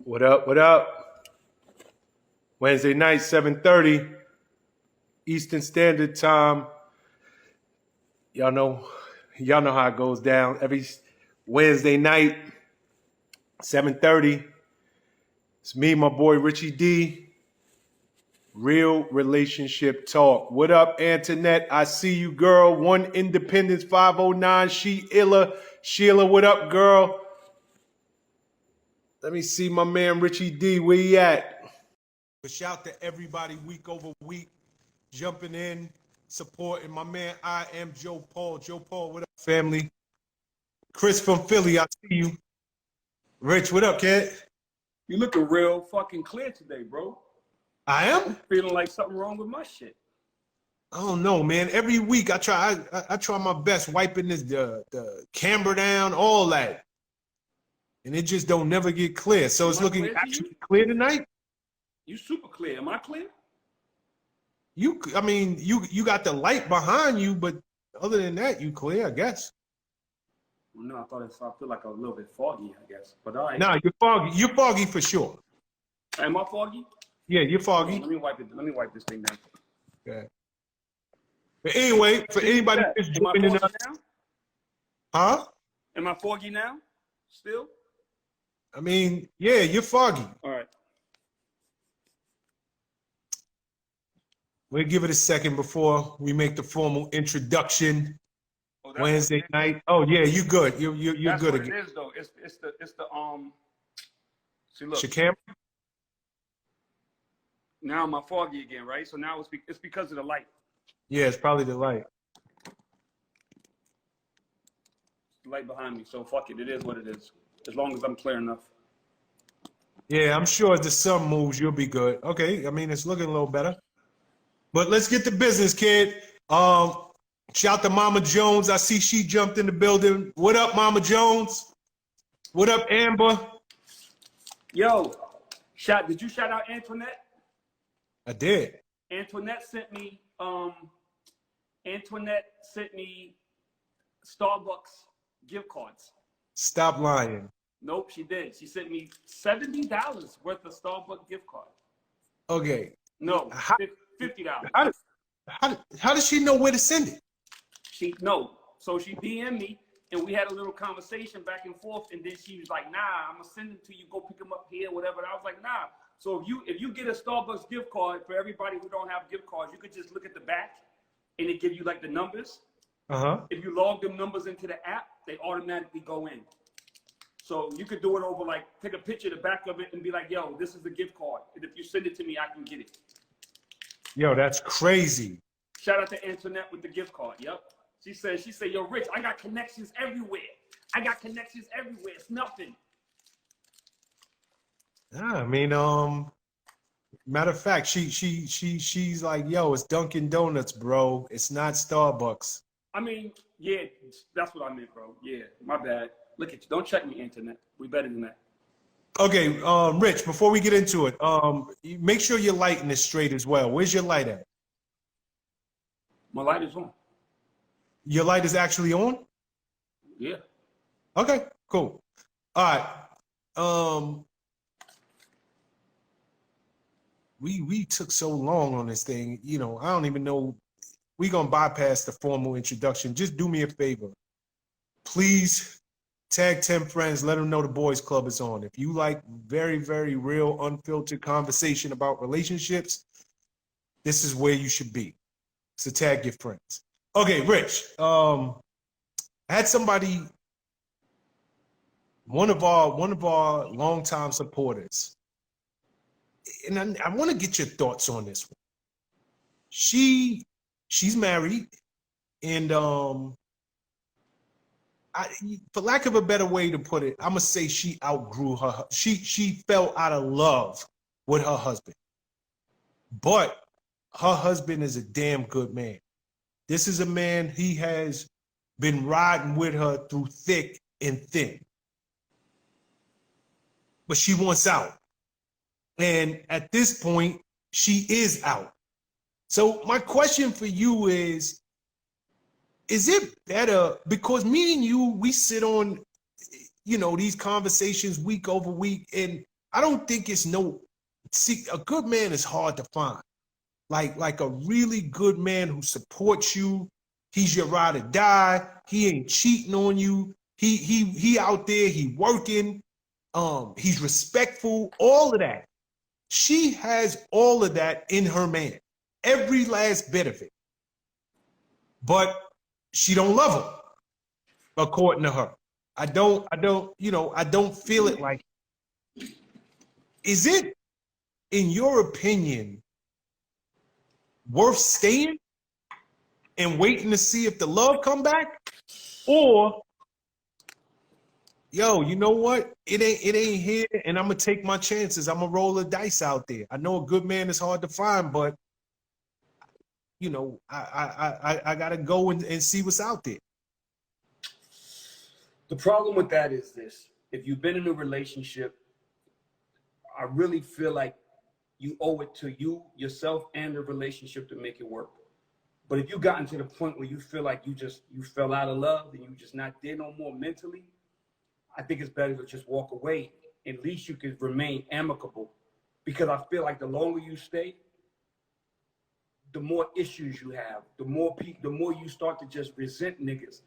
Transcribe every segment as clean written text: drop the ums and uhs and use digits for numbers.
What up? What up? Wednesday night, 7:30 Eastern Standard Time. Y'all know, y'all know how it goes down. Every Wednesday night, 7:30. It's me, my boy Richie D. Real relationship talk. What up, Antoinette? I see you, girl. One Independence 509. She Illa. Sheila, what up, girl? Let me see my man Richie D. Where he at? But shout to everybody week over week jumping in, supporting my man. I am Joe Paul. Joe Paul, what up, family? Chris from Philly, I see you. Rich, what up, kid? You looking real fucking clear today, bro. I am? Feeling like something wrong with my shit. I don't know, man. Every week I try my best wiping the camera down, all that. And it just don't never get clear. So it's looking actually clear tonight? You super clear. Am I clear? You got the light behind you, but other than that, you clear, I guess. Well, no, I feel like a little bit foggy, I guess. But all right. Nah, you're foggy. You're foggy for sure. Am I foggy? Yeah, you're foggy. Let me wipe it. Let me wipe this thing down. Okay. But anyway, for anybody who's joining in, now? Huh? Am I foggy now? Still? I mean, yeah, you're foggy. All right. We'll give it a second before we make the formal introduction. Oh, Wednesday night. Oh yeah, you good. You're that's good what again. It is though. It's the See, look. It's your camera? Now I'm foggy again, right? So now it's because of the light. Yeah, it's probably the light. The light behind me. So fuck it. It is what it is. As long as I'm clear enough. Yeah, I'm sure as the sun moves, you'll be good. Okay, I mean, it's looking a little better. But let's get to business, kid. Shout to Mama Jones. I see she jumped in the building. What up, Mama Jones? What up, Amber? Yo, did you shout out Antoinette? I did. Antoinette sent me Starbucks gift cards. Stop lying. Nope, she did. She sent me $70 worth of Starbucks gift card. Okay. No, $50. How does she know where to send it? So she DM'd me and we had a little conversation back and forth, and then she was like, "Nah, I'm gonna send them to you. Go pick them up here, whatever." And I was like, "Nah." So if you get a Starbucks gift card, for everybody who don't have gift cards, you could just look at the back, and it give you like the numbers. If you log them numbers into the app, they automatically go in. So you could do it over, like, take a picture of the back of it and be like, "Yo, this is the gift card, and if you send it to me, I can get it." Yo, that's crazy. Shout out to Antoinette with the gift card. Yep. She said, "Yo, Rich, I got connections everywhere. It's nothing." Yeah, I mean, matter of fact, she's like, "Yo, it's Dunkin' Donuts, bro. It's not Starbucks." I mean, yeah, that's what I meant, bro. Yeah, my bad. Look at you. Don't check me, Internet. We better than that. Okay, Rich, before we get into it, make sure your lighting is straight as well. Where's your light at? My light is on. Your light is actually on? Yeah. Okay, cool. All right. We took so long on this thing, you know, I don't even know. We're gonna bypass the formal introduction. Just do me a favor. Please tag 10 friends, let them know the boys club is on. If you like very, very real, unfiltered conversation about relationships, this is where you should be. So tag your friends. Okay, Rich. I had somebody, one of our longtime supporters, and I want to get your thoughts on this one. She's married, and for lack of a better way to put it, I'm gonna say she outgrew her. She fell out of love with her husband, but her husband is a damn good man. This is a man, he has been riding with her through thick and thin. But she wants out. And at this point, she is out. So my question for you is it better, because me and you, we sit on, you know, these conversations week over week, and I don't think it's no. See, a good man is hard to find. Like a really good man who supports you. He's your ride or die. He ain't cheating on you. He out there. He working. He's respectful. All of that. She has all of that in her man. Every last bit of it. But she don't love him, according to her. I don't feel it like. Is it, in your opinion, worth staying and waiting to see if the love come back? Or, yo, you know what? It ain't here, and I'm gonna take my chances. I'm gonna roll the dice out there. I know a good man is hard to find, but you know, I gotta go and see what's out there. The problem with that is this: if you've been in a relationship, I really feel like you owe it to you, yourself, and the relationship to make it work. But if you gotten to the point where you feel like you fell out of love and you just not there no more mentally, I think it's better to just walk away. At least you could remain amicable, because I feel like the longer you stay, the more issues you have, the more you start to just resent niggas.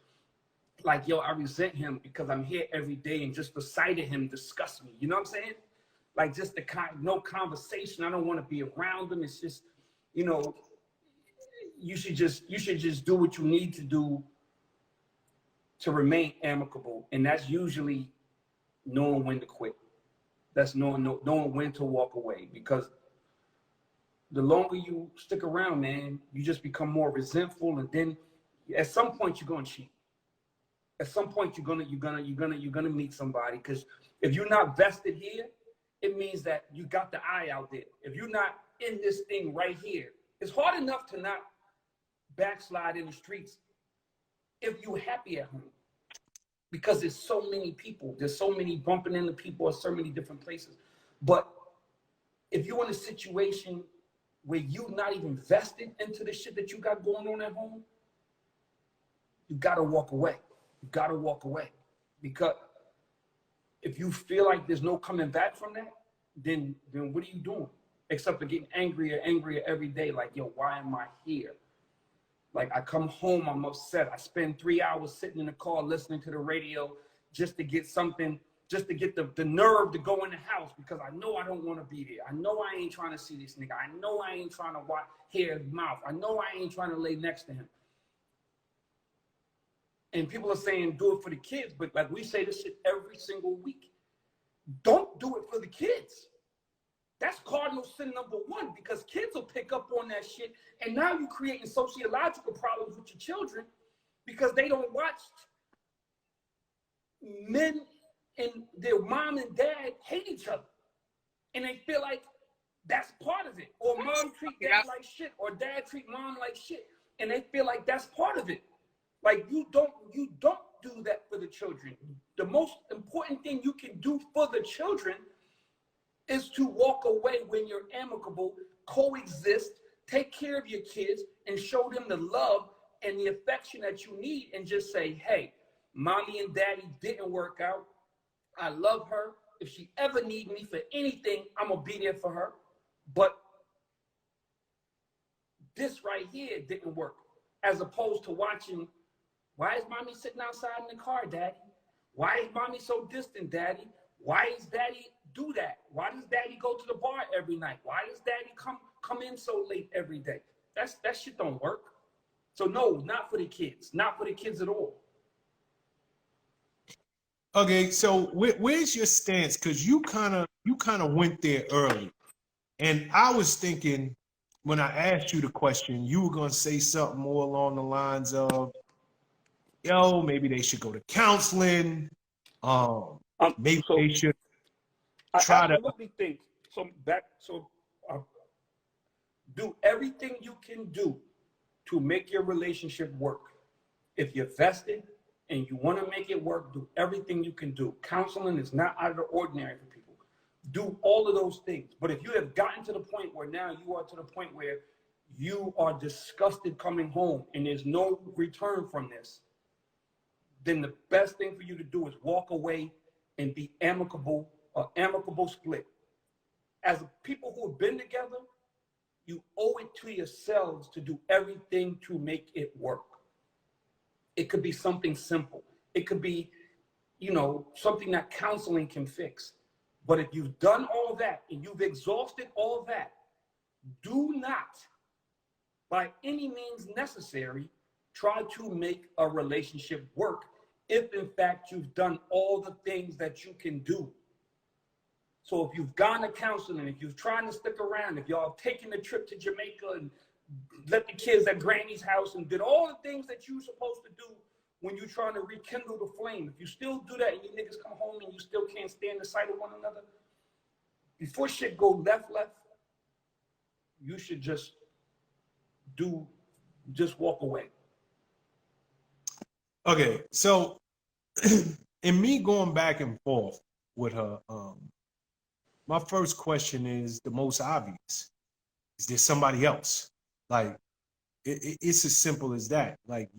Like, yo, I resent him because I'm here every day, and just the sight of him disgusts me. You know what I'm saying? Like, just no conversation. I don't want to be around him. It's just, you know, you should just do what you need to do to remain amicable, and that's usually knowing when to quit. That's knowing when to walk away, because the longer you stick around, man, you just become more resentful, and then at some point you're gonna cheat. At some point you're gonna meet somebody, because if you're not vested here, it means that you got the eye out there. If you're not in this thing right here, it's hard enough to not backslide in the streets if you're happy at home, because there's so many people, there's so many bumping into people at so many different places. But if you're in a situation where you're not even vested into the shit that you got going on at home, you gotta walk away. You gotta walk away, because if you feel like there's no coming back from that, then what are you doing? Except for getting angrier every day. Like, yo, why am I here? Like, I come home, I'm upset. I spend 3 hours sitting in the car listening to the radio just to get something, just to get the nerve to go in the house, because I know I don't want to be there. I know I ain't trying to see this nigga. I know I ain't trying to hear his mouth. I know I ain't trying to lay next to him. And people are saying do it for the kids, but like we say this shit every single week. Don't do it for the kids. That's cardinal sin number one, because kids will pick up on that shit, and now you're creating sociological problems with your children because they don't watch men and their mom and dad hate each other, and they feel like that's part of it. Or mom treat dad like shit, or dad treat mom like shit, and they feel like that's part of it. Like, you don't do that for the children. The most important thing you can do for the children is to walk away when you're amicable, coexist, take care of your kids, and show them the love and the affection that you need, and just say, hey, mommy and daddy didn't work out. I love her. If she ever need me for anything, I'm gonna be there for her. But this right here didn't work. As opposed to watching, why is mommy sitting outside in the car, daddy? Why is mommy so distant, daddy? Why does daddy do that? Why does daddy go to the bar every night? Why does daddy come in so late every day? That shit don't work. So no, not for the kids. Not for the kids at all. Okay, so where's your stance? Because you kind of went there early, and I was thinking when I asked you the question, you were gonna say something more along the lines of, yo, maybe they should go to counseling. Maybe they should try to. Think so. Do everything you can do to make your relationship work. If you're vested and you want to make it work, do everything you can do. Counseling is not out of the ordinary for people. Do all of those things. But if you have gotten to the point where now you are to the point where you are disgusted coming home and there's no return from this, then the best thing for you to do is walk away and be amicable, amicable split. as people who have been together, you owe it to yourselves to do everything to make it work. It could be something simple. It could be, something that counseling can fix. But if you've done all that and you've exhausted all that, do not, by any means necessary, try to make a relationship work if in fact you've done all the things that you can do. So if you've gone to counseling, if you're trying to stick around, if y'all have taken the trip to Jamaica and let the kids at Granny's house and did all the things that you're supposed to do when you're trying to rekindle the flame, if you still do that and you niggas come home and you still can't stand the sight of one another, before shit go left, you should just walk away. Okay, so in me going back and forth with her, my first question is the most obvious. Is there somebody else? Like, it's as simple as that. Like,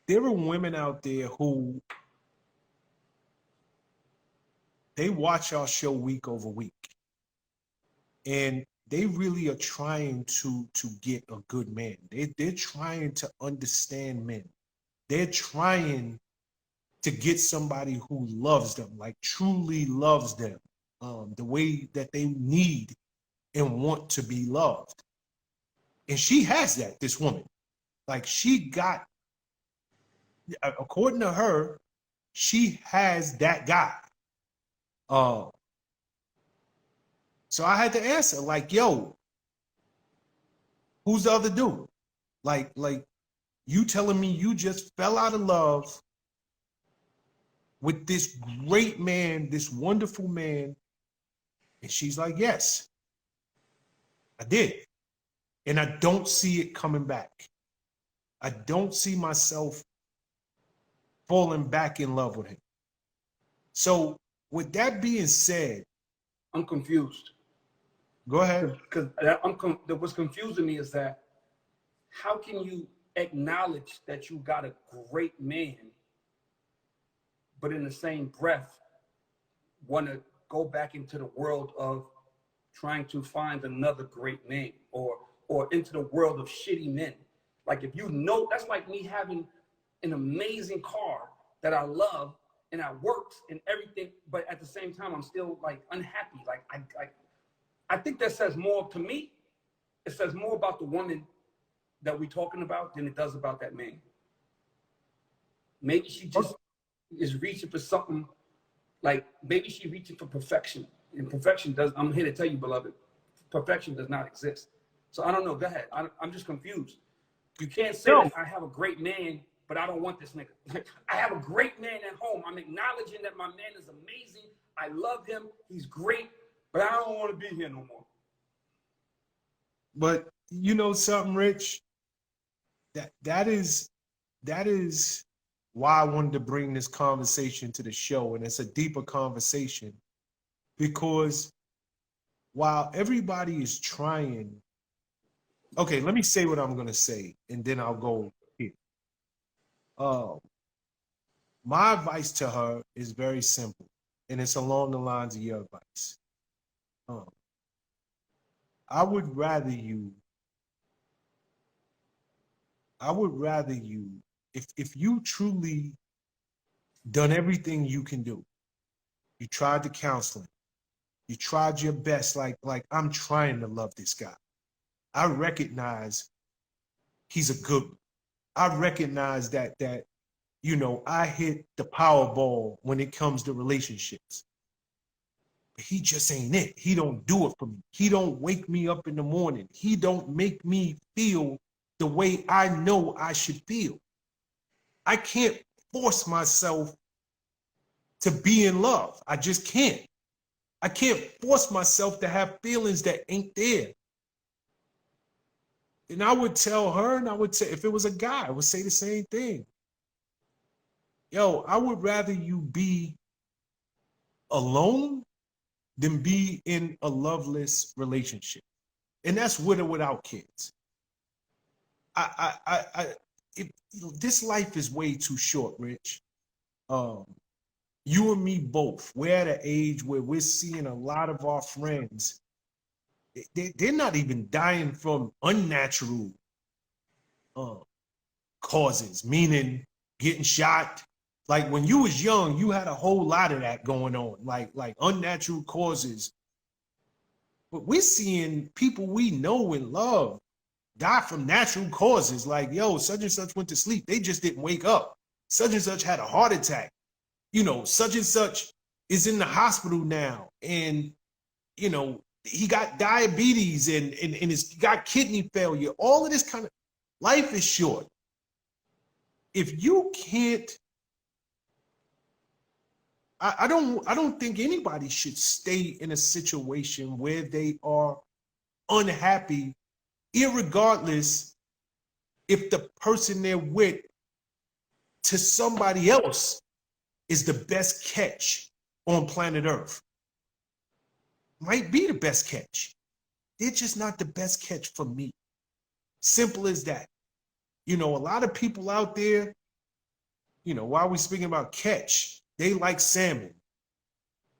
there are women out there who, they watch our show week over week. And they really are trying to get a good man. They're trying to understand men. They're trying to get somebody who loves them, like truly loves them, the way that they need and want to be loved. And she has that, this woman. Like, she got, according to her, she has that guy. So I had to answer, like, yo, who's the other dude? Like you telling me you just fell out of love with this great man, this wonderful man. And she's like, yes, I did. And I don't see it coming back. I don't see myself falling back in love with him. So with that being said, I'm confused. Go ahead. Because what's confusing me is that how can you acknowledge that you got a great man, but in the same breath want to go back into the world of trying to find another great man, or into the world of shitty men? Like, if that's like me having an amazing car that I love and I works and everything, but at the same time I'm still like unhappy. Like, I think that says more to me. It says more about the woman that we're talking about than it does about that man. Maybe she just is reaching for something, like maybe she's reaching for perfection. And perfection I'm here to tell you, beloved, perfection does not exist. So I don't know. Go ahead. I'm just confused. You can't say that I have a great man, but I don't want this nigga. I have a great man at home. I'm acknowledging that my man is amazing. I love him. He's great. But I don't want to be here no more. But you know something, Rich? That is why I wanted to bring this conversation to the show, and it's a deeper conversation, because while everybody is trying, okay, let me say what I'm gonna say, and then I'll go here. My advice to her is very simple, and it's along the lines of your advice. I would rather you, if you truly done everything you can do, you tried the counseling, you tried your best, like I'm trying to love this guy. I recognize he's a good one. I recognize that I hit the Powerball when it comes to relationships. But he just ain't it. He don't do it for me. He don't wake me up in the morning. He don't make me feel the way I know I should feel. I can't force myself to be in love. I just can't. I can't force myself to have feelings that ain't there. And I would tell her, and I would say, if it was a guy, I would say the same thing. Yo, I would rather you be alone than be in a loveless relationship. And that's with or without kids. This life is way too short, Rich. you and me both, we're at an age where we're seeing a lot of our friends, they're not even dying from unnatural causes, meaning getting shot. Like when you was young, you had a whole lot of that going on, like unnatural causes. But we're seeing people we know and love die from natural causes. Like, yo, such and such went to sleep. They just didn't wake up. Such and such had a heart attack. You know, such and such is in the hospital now. And, you know, he got diabetes and he's got kidney failure. All of this kind of life is short. If you can't, I don't think anybody should stay in a situation where they are unhappy, irregardless if the person they're with to somebody else is the best catch on planet Earth. Might be the best catch. They're just not the best catch for me. Simple as that. You know, a lot of people out there, you know, while we're speaking about catch, they like salmon.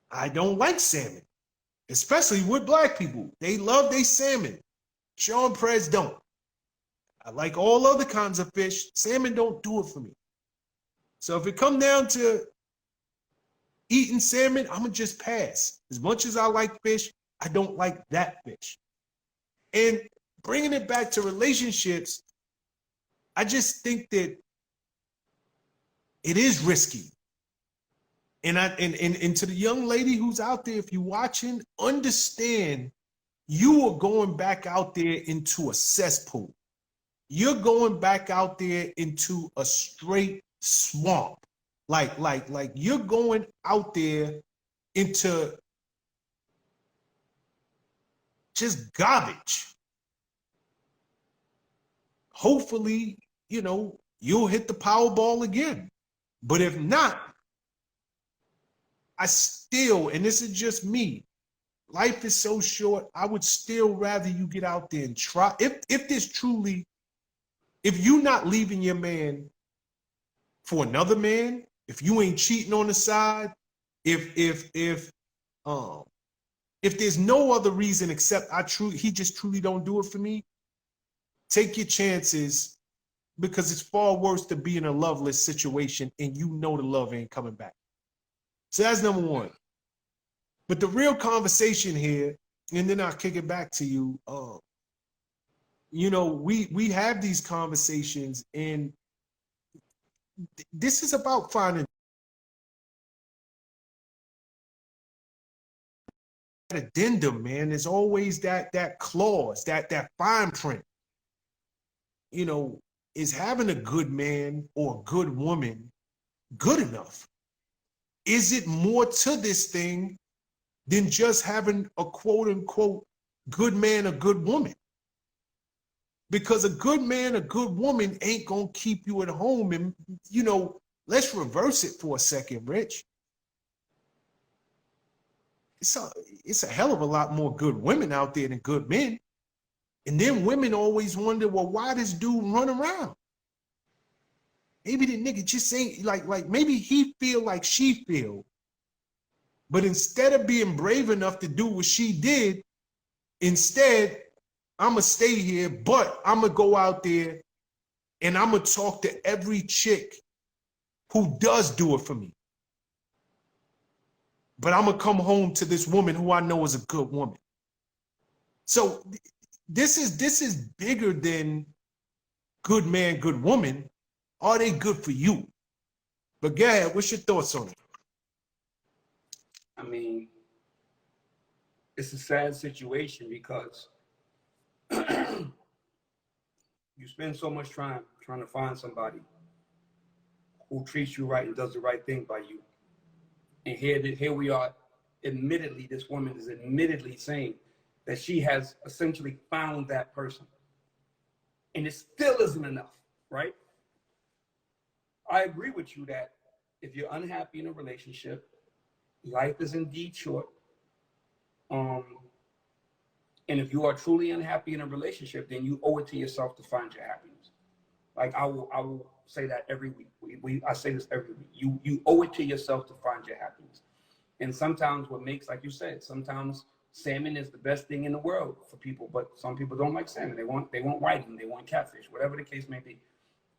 I don't like salmon, especially with black people. They love their salmon. Sean Prez don't. I like all other kinds of fish. Salmon don't do it for me. So if it come down to eating salmon, I'm gonna just pass. As much as I like fish, I don't like that fish. And bringing it back to relationships, I just think that it is risky. And to the young lady who's out there, if you're watching, understand you are going back out there into a cesspool. You're going back out there into a straight swamp. Like you're going out there into just garbage. Hopefully, you know, you'll hit the Powerball again. But if not, I still, and this is just me, life is so short, I would still rather you get out there and try. If this truly, if you're not leaving your man for another man, if you ain't cheating on the side, if there's no other reason except he just truly don't do it for me, take your chances, because it's far worse to be in a loveless situation and you know the love ain't coming back. So that's number one. But the real conversation here, and then I'll kick it back to you. You know, we have these conversations, and this is about finding that addendum, man. There's always that clause, that fine print. You know, is having a good man or a good woman good enough? Is it more to this thing than just having a quote unquote good man or good woman? Because a good man, a good woman ain't gonna keep you at home. And, you know, let's reverse it for a second, Rich. It's a hell of a lot more good women out there than good men. And then women always wonder, well, why this dude run around? Maybe the nigga just ain't like maybe he feel like she feel. But instead of being brave enough to do what she did, instead, I'ma stay here, but I'ma go out there and I'ma talk to every chick who does do it for me. But I'ma come home to this woman who I know is a good woman. So this is bigger than good man, good woman. Are they good for you? But go ahead, what's your thoughts on it? I mean, it's a sad situation because you spend so much time trying to find somebody who treats you right and does the right thing by you. And here we are, admittedly, this woman is admittedly saying that she has essentially found that person. And it still isn't enough, right? I agree with you that if you're unhappy in a relationship, life is indeed short. And if you are truly unhappy in a relationship, then you owe it to yourself to find your happiness. Like I will say that every week. I say this every week. You owe it to yourself to find your happiness. And sometimes what makes, like you said, sometimes salmon is the best thing in the world for people, but some people don't like salmon. They want whiting, they want catfish, whatever the case may be.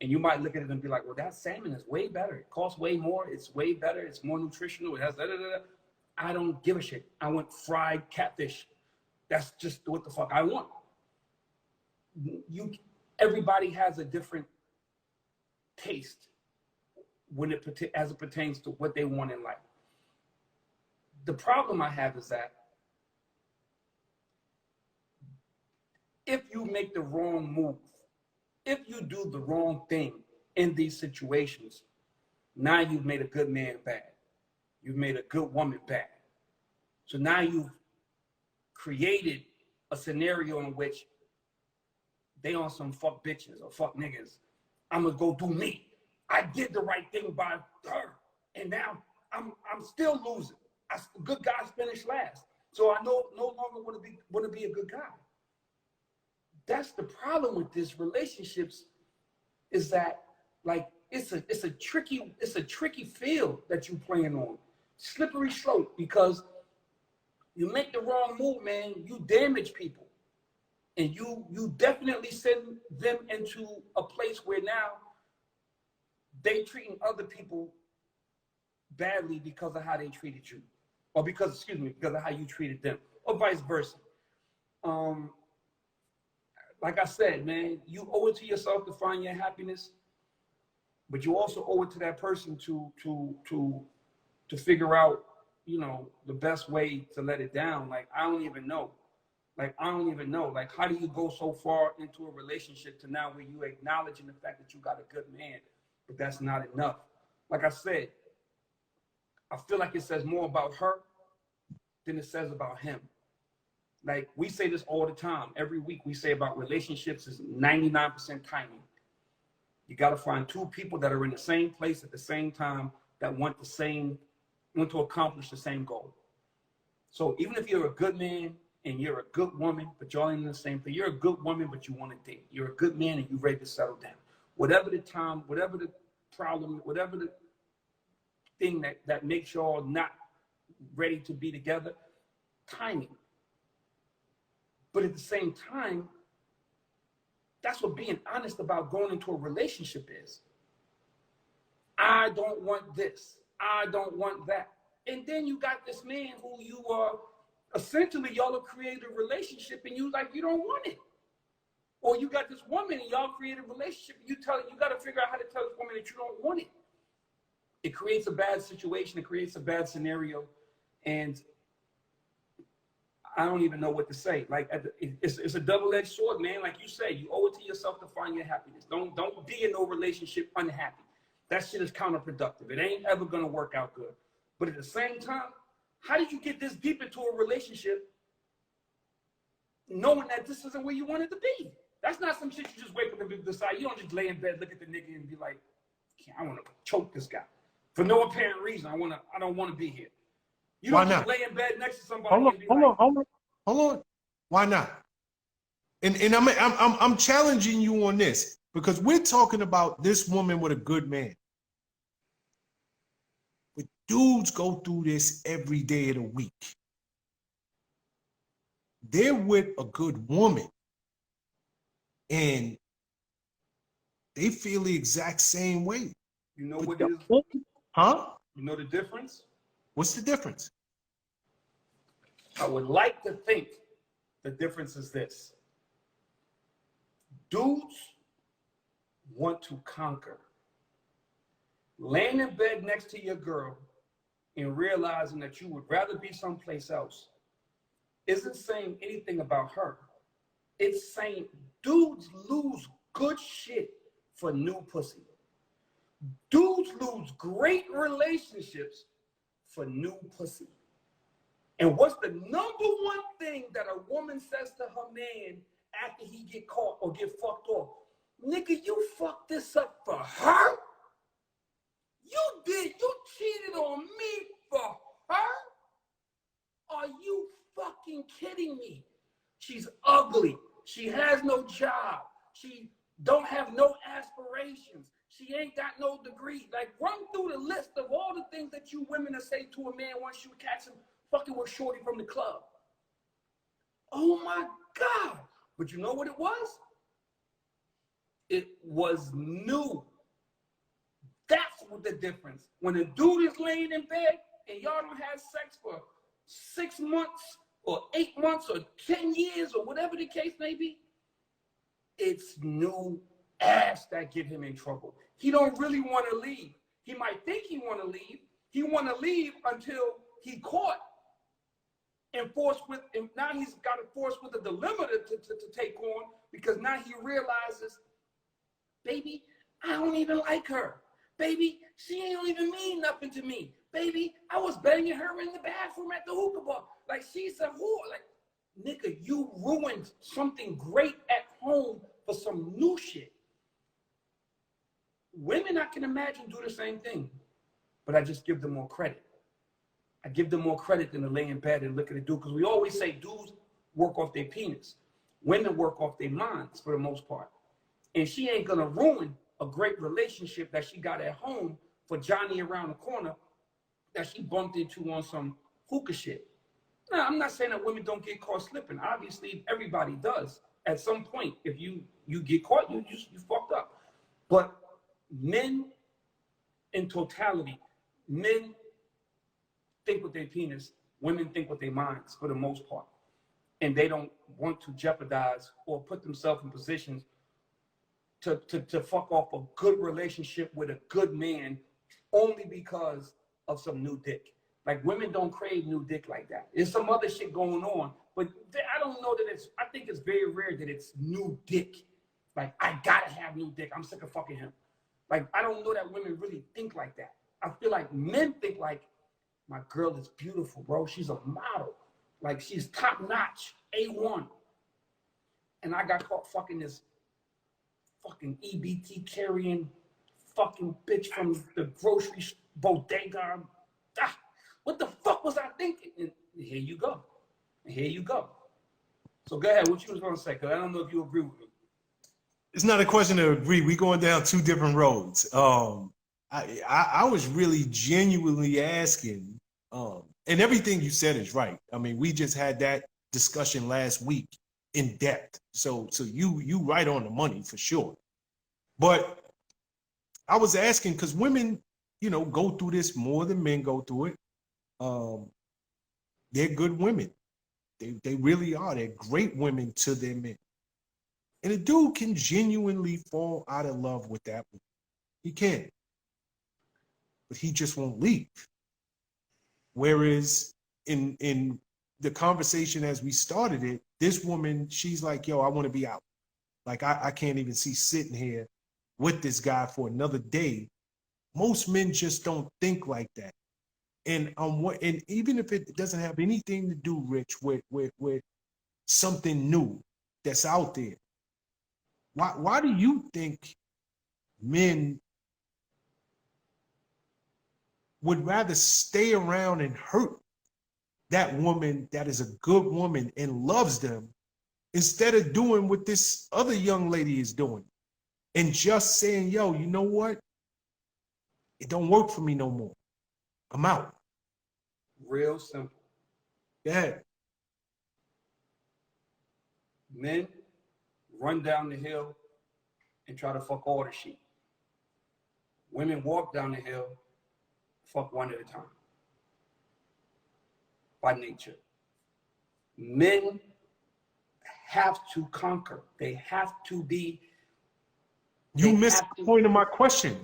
And you might look at it and be like, well, that salmon is way better. It costs way more. It's way better. It's more nutritional. It has da da da. I don't give a shit. I want fried catfish. That's just what the fuck I want. Everybody has a different taste as it pertains to what they want in life. The problem I have is that if you make the wrong move, if you do the wrong thing in these situations, now you've made a good man bad. You've made a good woman bad. So now you've created a scenario in which they on some fuck bitches or fuck niggas. I'm gonna go do me. I did the right thing by her, and now I'm still losing. Good guys finish last, so I no longer want to be a good guy. That's the problem with this relationships, is that like it's a tricky field that you playing on, slippery slope, because you make the wrong move, man, you damage people. And you definitely send them into a place where now they treating other people badly because of how they treated you, or because of how you treated them, or vice versa. Like I said, man, you owe it to yourself to find your happiness, but you also owe it to that person to figure out, the best way to let it down. Like, I don't even know. Like, how do you go so far into a relationship to now where you acknowledging the fact that you got a good man, but that's not enough? Like I said, I feel like it says more about her than it says about him. Like, we say this all the time. Every week we say about relationships is 99% timing. You got to find two people that are in the same place at the same time that want to accomplish the same goal. So even if you're a good man and you're a good woman, but y'all ain't in the same thing. You're a good woman, but you want to date. You're a good man and you're ready to settle down. Whatever the time, whatever the problem, whatever the thing that makes y'all not ready to be together, timing. But at the same time, that's what being honest about going into a relationship is. I don't want this. I don't want that. And then you got this man who you are, essentially y'all have created a relationship and you don't want it. Or you got this woman and y'all created a relationship and you got to figure out how to tell this woman that you don't want it. It creates a bad situation. It creates a bad scenario. And I don't even know what to say. Like, it's a double-edged sword, man. Like you said, you owe it to yourself to find your happiness. Don't be in no relationship unhappy. That shit is counterproductive. It ain't ever gonna work out good. But at the same time, how did you get this deep into a relationship knowing that this isn't where you wanted to be? That's not some shit you just wake up and decide. You don't just lay in bed, look at the nigga and be like, I want to choke this guy for no apparent reason. I don't want to be here. You don't just lay in bed next to somebody and be Hold on. Why not? And I'm challenging you on this because we're talking about this woman with a good man. But dudes go through this every day of the week. They're with a good woman and they feel the exact same way. You know what it is? Huh? You know the difference? What's the difference? I would like to think the difference is this. Dudes want to conquer. Laying in bed next to your girl and realizing that you would rather be someplace else isn't saying anything about her. It's saying dudes lose good shit for new pussy. Dudes lose great relationships for new pussy. And what's the number one thing that a woman says to her man after he get caught or get fucked off? Nigga, you fucked this up for her? You cheated on me for her? Are you fucking kidding me? She's ugly. She has no job. She don't have no aspirations. She ain't got no degree. Like, run through the list of all the things that you women will say to a man once you catch him fucking with shorty from the club. Oh my God. But you know what it was? It was new. That's what the difference. When a dude is laying in bed and y'all don't have sex for 6 months or 8 months or 10 years or whatever the case may be, it's new ass that get him in trouble. He don't really want to leave. He might think he want to leave. He want to leave until he caught and forced with, and now he's got to force with a dilemma to take on, because now he realizes, baby, I don't even like her. Baby, she ain't even mean nothing to me. Baby, I was banging her in the bathroom at the hookah bar. Like, she's a whore. Like, nigga, you ruined something great at home for some new shit. Women, I can imagine, do the same thing, but I just give them more credit. I give them more credit than to lay in bed and look at a dude, because we always say dudes work off their penis. Women work off their minds for the most part. And she ain't gonna ruin a great relationship that she got at home for Johnny around the corner that she bumped into on some hookah shit. Now, I'm not saying that women don't get caught slipping. Obviously, everybody does. At some point, if you get caught, you fucked up. But men in totality, men think with their penis, women think with their minds for the most part. And they don't want to jeopardize or put themselves in positions to fuck off a good relationship with a good man only because of some new dick. Like, women don't crave new dick like that. There's some other shit going on, but I don't know that I think it's very rare that it's new dick. Like, I gotta have new dick. I'm sick of fucking him. Like, I don't know that women really think like that. I feel like men think like, my girl is beautiful, bro. She's a model. Like, she's top notch, A1. And I got caught fucking this fucking EBT carrying fucking bitch from the grocery bodega. What the fuck was I thinking? And here you go. Here you go. So go ahead. What you was gonna say? Cause I don't know if you agree with me. It's not a question to agree. We going down two different roads. I was really genuinely asking, and everything you said is right. I mean, we just had that discussion last week in depth. So you right on the money for sure. But I was asking because women, go through this more than men go through it. They're good women. They really are. They're great women to their men. And a dude can genuinely fall out of love with that woman. He can. But he just won't leave. Whereas in the conversation as we started it, this woman, she's like, yo, I want to be out. Like, I can't even see sitting here with this guy for another day. Most men just don't think like that. And even if it doesn't have anything to do, Rich, with something new that's out there, why do you think men would rather stay around and hurt that woman that is a good woman and loves them instead of doing what this other young lady is doing and just saying, yo, you know what? It don't work for me no more. I'm out. Real simple. Go ahead. Men run down the hill and try to fuck all the sheep. Women walk down the hill, fuck one at a time. By nature. Men have to conquer. They have to be. You missed the point of my question.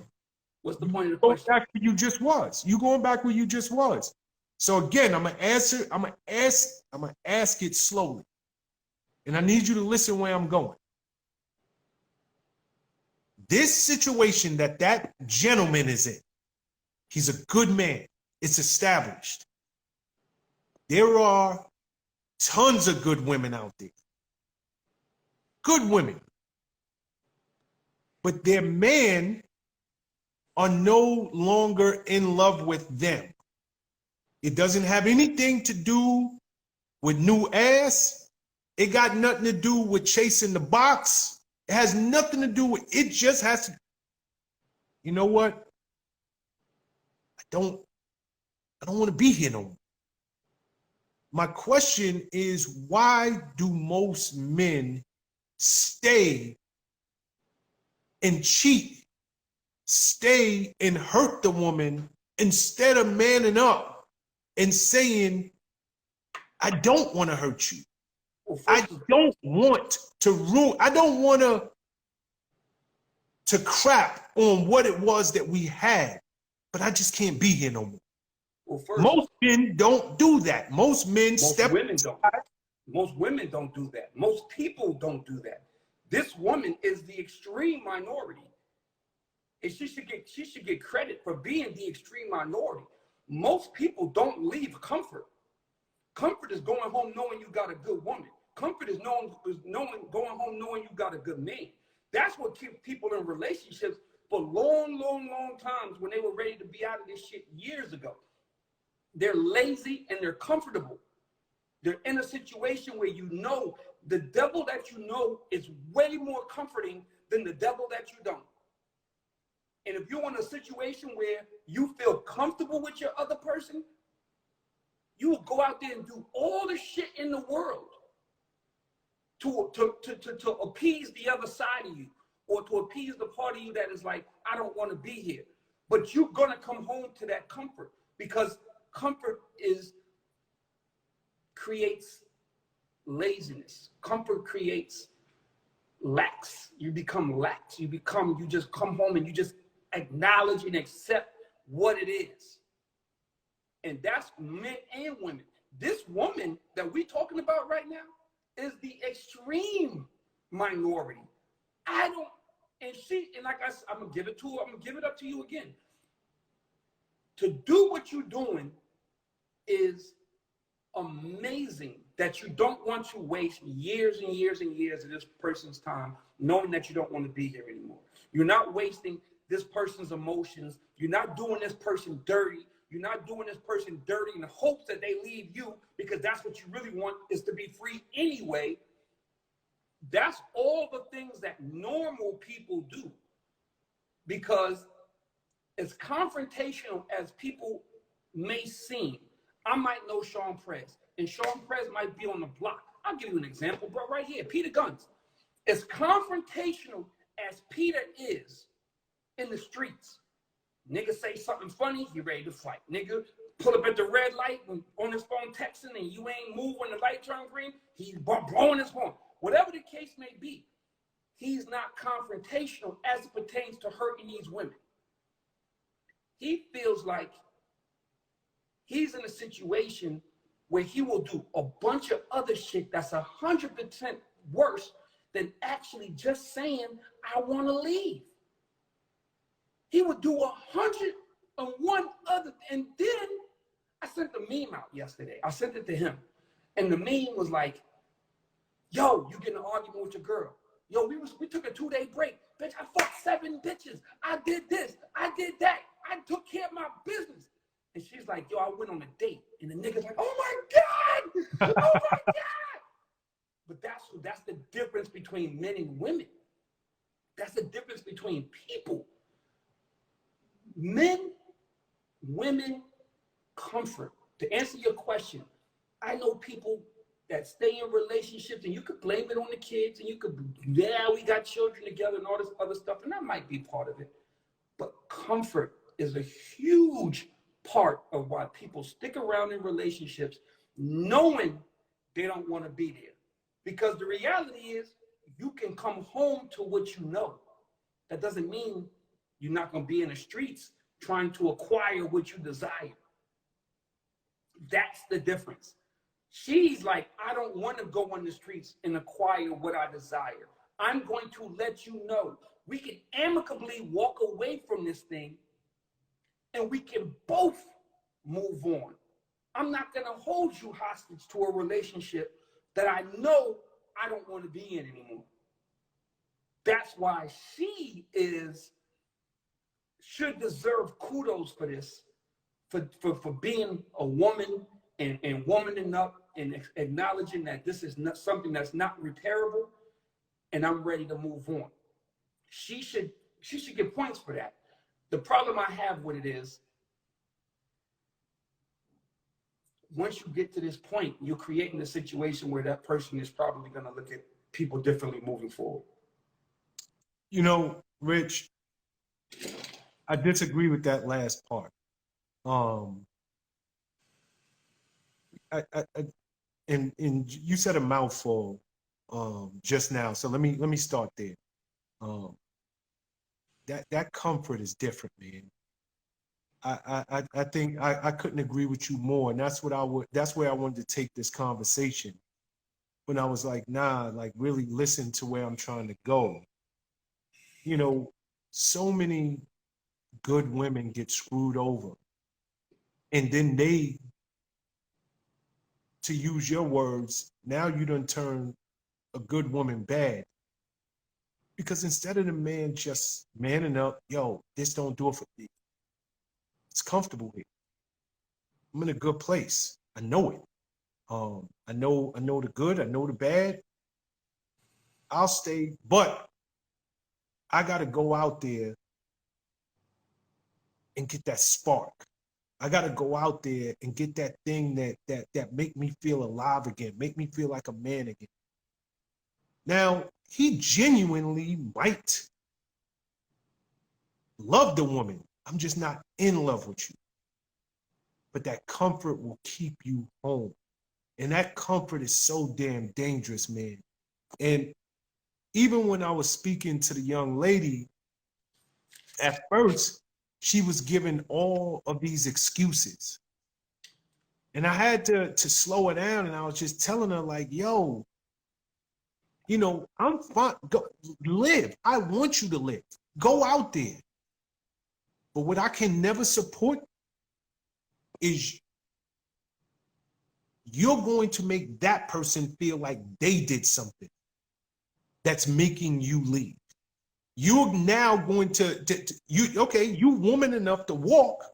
What's the point of the Go question? back where you just was. You going back where you just was. So again, I'm gonna ask it slowly. And I need you to listen where I'm going. This situation that gentleman is in, he's a good man. It's established. There are tons of good women out there. Good women. But their men are no longer in love with them. It doesn't have anything to do with new ass. It got nothing to do with chasing the box. It has nothing to do with, it just has to. you know what? I don't want to be here no more. My question is, why do most men stay and cheat, stay and hurt the woman instead of manning up and saying, I don't want to hurt you. Well, I first, don't want to ruin, I don't want to crap on what it was that we had, but I just can't be here no more. first, Most men don't do that. Most men most step women don't. Most women don't do that. Most people don't do that. This woman is the extreme minority, and she should get credit for being the extreme minority. Most people don't leave comfort. Comfort is going home knowing you got a good woman. Comfort is going home knowing you got a good man. That's what keeps people in relationships for long times when they were ready to be out of this shit years ago. They're lazy and they're comfortable. They're in a situation where you know the devil that you know is way more comforting than the devil that you don't. And if you're in a situation where you feel comfortable with your other person, you will go out there and do all the shit in the world to appease the other side of you, or to appease the part of you that is like, I don't want to be here. But you're going to come home to that comfort, because comfort creates laziness. Comfort creates lax. You become lax. You just come home and you just acknowledge and accept what it is. And that's men and women. This woman that we're talking about right now is the extreme minority. And like I said, I'm gonna give it to her. I'm gonna give it up to you again. To do what you're doing is amazing, that you don't want to waste years and years and years of this person's time knowing that you don't want to be here anymore. You're not wasting this person's emotions. You're not doing this person dirty. You're not doing this person dirty in the hopes that they leave you, because that's what you really want, is to be free anyway. That's all the things that normal people do. Because as confrontational as people may seem, I might know Sean Prez, and Sean Prez might be on the block. I'll give you an example, bro, right here, Peter Guns. As confrontational as Peter is in the streets, nigga say something funny, he ready to fight. Nigga pull up at the red light on his phone texting, and you ain't move when the light turn green, he's blowing his horn. Whatever the case may be, he's not confrontational as it pertains to hurting these women. He feels like he's in a situation where he will do a bunch of other shit that's 100% worse than actually just saying, I want to leave. He would do 101 other, and then I sent the meme out yesterday. I sent it to him, and the meme was like, yo, you get in an argument with your girl. Yo, we took a 2-day break. Bitch, I fucked 7 bitches. I did this. I did that. I took care of my business. And she's like, yo, I went on a date. And the nigga's like, oh my God. Oh my God. But that's the difference between men and women. That's the difference between people. Men, women, comfort. To answer your question, I know people that stay in relationships, and you could blame it on the kids, and you could, we got children together and all this other stuff, and that might be part of it. But comfort is a huge part of why people stick around in relationships knowing they don't want to be there. Because the reality is, you can come home to what you know. That doesn't mean you're not going to be in the streets trying to acquire what you desire. That's the difference. She's like, I don't want to go on the streets and acquire what I desire. I'm going to let you know we can amicably walk away from this thing, and we can both move on. I'm not going to hold you hostage to a relationship that I know I don't want to be in anymore. That's why she should deserve kudos for this, for being a woman and womaning up and acknowledging that this is not something that's not repairable, and I'm ready to move on. She should get points for that. The problem I have with it is, once you get to this point, you're creating a situation where that person is probably going to look at people differently moving forward. You know, Rich, I disagree with that last part. And you said a mouthful just now, so let me start there. That comfort is different, man. I think I couldn't agree with you more, and that's where I wanted to take this conversation. When I was like, nah, like really listen to where I'm trying to go. You know, so many good women get screwed over, and then they, to use your words, now you done turn a good woman bad. Because instead of the man just manning up, yo, this don't do it for me. It's comfortable here. I'm in a good place. I know it. I know the good, I know the bad. I'll stay, but I gotta go out there and get that spark. I gotta go out there and get that thing that make me feel alive again, make me feel like a man again. Now, he genuinely might love the woman. I'm just not in love with you. But that comfort will keep you home. And that comfort is so damn dangerous, man. And even when I was speaking to the young lady, at first, she was giving all of these excuses. And I had to slow her down, and I was just telling her, like, yo, you know, I'm fine. Go live. I want you to live. Go out there. But what I can never support is you're going to make that person feel like they did something that's making you leave. You're now going you woman enough to walk,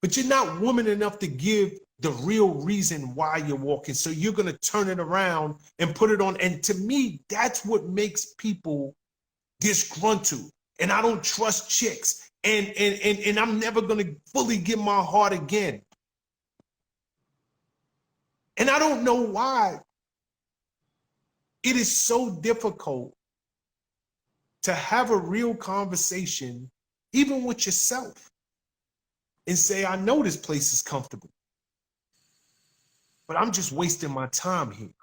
but you're not woman enough to give the real reason why you're walking. So you're going to turn it around and put it on. And to me, that's what makes people disgruntled. And I don't trust chicks. And I'm never going to fully give my heart again. And I don't know why it is so difficult to have a real conversation, even with yourself, and say, I know this place is comfortable, but I'm just wasting my time here.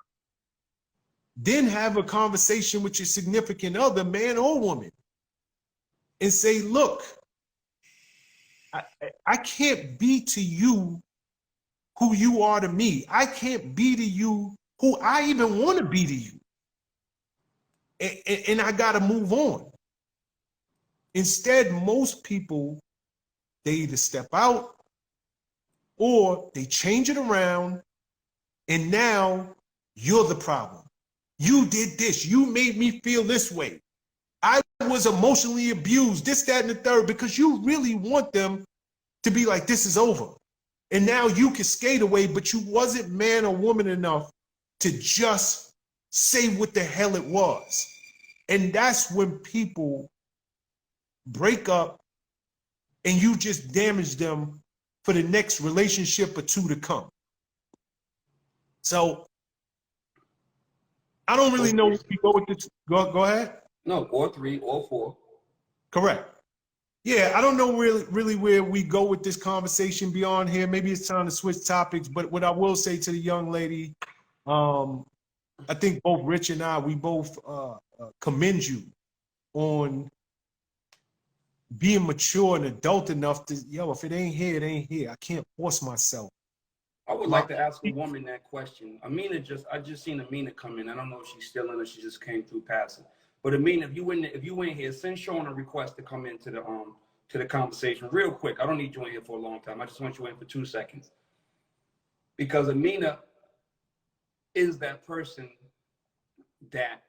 Then have a conversation with your significant other, man or woman, and say, look, I can't be to you who you are to me. I can't be to you who I even want to be to you. And I got to move on. Instead, most people, they either step out or they change it around, and now you're the problem. You did this. You made me feel this way. I was emotionally abused, this, that, and the third, because you really want them to be like, this is over. And now you can skate away, but you wasn't man or woman enough to just say what the hell it was. And that's when people break up and you just damage them for the next relationship or two to come. So I don't really know if we go with this. Go ahead. No, or 3 or 4. Correct. Yeah, I don't know really where we go with this conversation beyond here. Maybe it's time to switch topics. But what I will say to the young lady, I think both Rich and I, we both commend you on being mature and adult enough to, yo, if it ain't here, it ain't here. I can't force myself. I would like to ask a woman that question. I just seen Amina come in. I don't know if she's still in or she just came through passing. But Amina, if you in here, send Sean a request to come into the conversation real quick. I don't need you in here for a long time. I just want you in for 2 seconds. Because Amina is that person that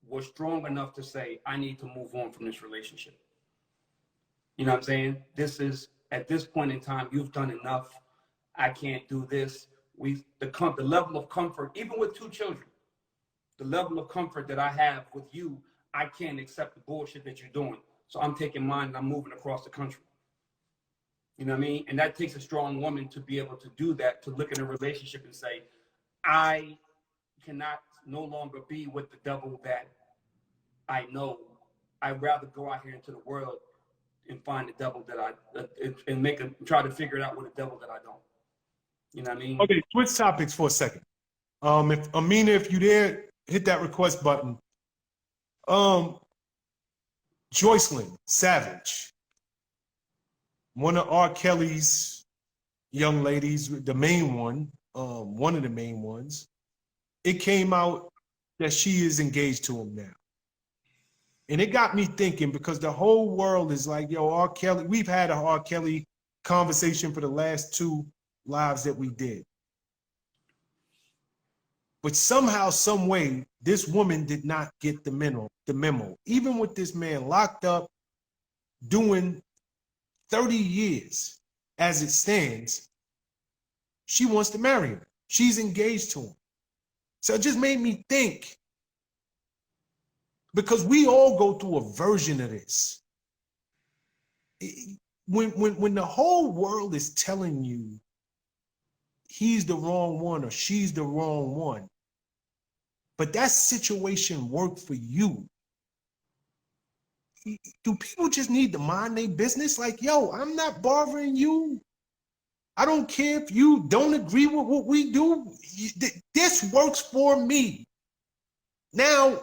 was strong enough to say, I need to move on from this relationship. You know what I'm saying? This is, at this point in time, you've done enough. I can't do this. The level of comfort, even with 2 children, the level of comfort that I have with you, I can't accept the bullshit that you're doing. So I'm taking mine and I'm moving across the country. You know what I mean? And that takes a strong woman to be able to do that, to look at a relationship and say, I cannot no longer be with the devil that I know. I'd rather go out here into the world and find the devil that try to figure it out with a devil that I don't. You know what I mean? Okay, switch topics for a second. If Amina, if you there, hit that request button. Joycelyn Savage, one of R. Kelly's young ladies, the main one, one of the main ones. It came out that she is engaged to him now. And it got me thinking, because the whole world is like, yo, R. Kelly, we've had a R. Kelly conversation for the last 2 lives that we did. But somehow, some way, this woman did not get the memo. Even with this man locked up, doing 30 years as it stands, she wants to marry him. She's engaged to him. So it just made me think, because we all go through a version of this. When the whole world is telling you he's the wrong one or she's the wrong one, but that situation worked for you, do people just need to mind their business? Like, yo, I'm not bothering you. I don't care if you don't agree with what we do. This works for me. Now,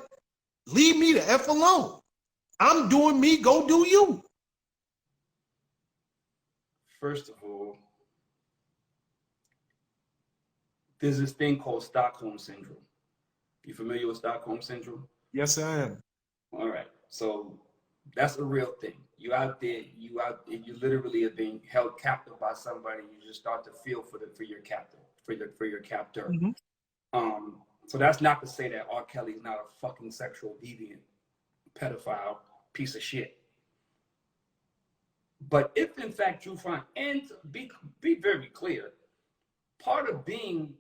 leave me the F alone. I'm doing me, go do you. First of all, there's this thing called Stockholm Syndrome. You familiar with Stockholm Syndrome? Yes, I am. All right. So that's a real thing. You out there, you literally are being held captive by somebody. You just start to feel for your captor, for your captor. Mm-hmm. So that's not to say that R. Kelly's not a fucking sexual deviant, pedophile, piece of shit. But if in fact you find, and be very clear, part of being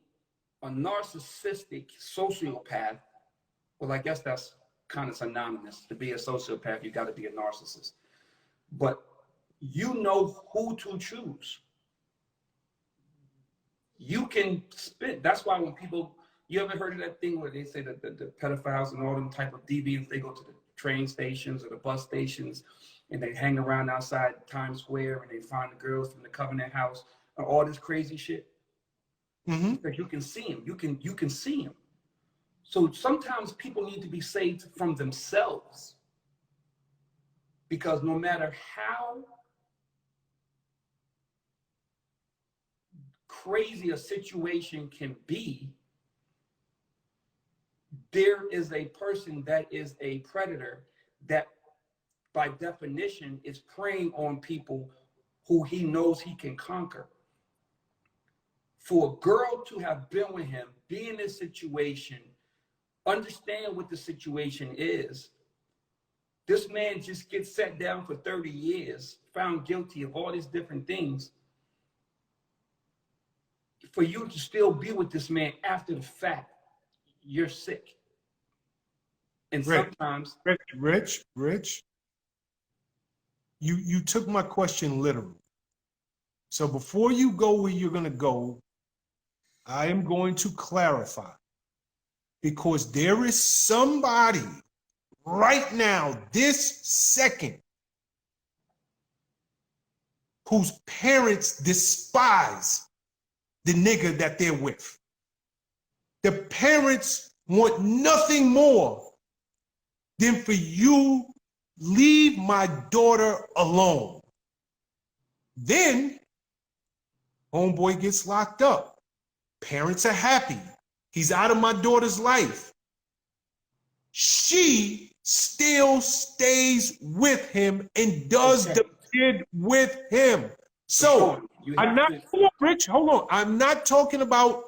a narcissistic sociopath, well, I guess that's kind of synonymous. To be a sociopath, you got to be a narcissist. But you know who to choose. You can spit. That's why when people, you ever heard of that thing where they say that the pedophiles and all them type of deviants, they go to the train stations or the bus stations and they hang around outside Times Square and they find the girls from the Covenant House and all this crazy shit. Mm-hmm. Because you can see them. You can see them. So sometimes people need to be saved from themselves. Because no matter how crazy a situation can be, there is a person that is a predator that by definition is preying on people who he knows he can conquer. For a girl to have been with him, be in this situation, understand what the situation is. This man just gets set down for 30 years, found guilty of all these different things. For you to still be with this man after the fact, you're sick. And sometimes... Rich, you took my question literal. So before you go where you're going to go, I am going to clarify. Because there is somebody right now, this second, whose parents despise the nigga that they're with. The parents want nothing more than for you leave my daughter alone. Then homeboy gets locked up. Parents are happy. He's out of my daughter's life. She still stays with him and does the kid with him. So I'm not, Rich, hold on. I'm not talking about,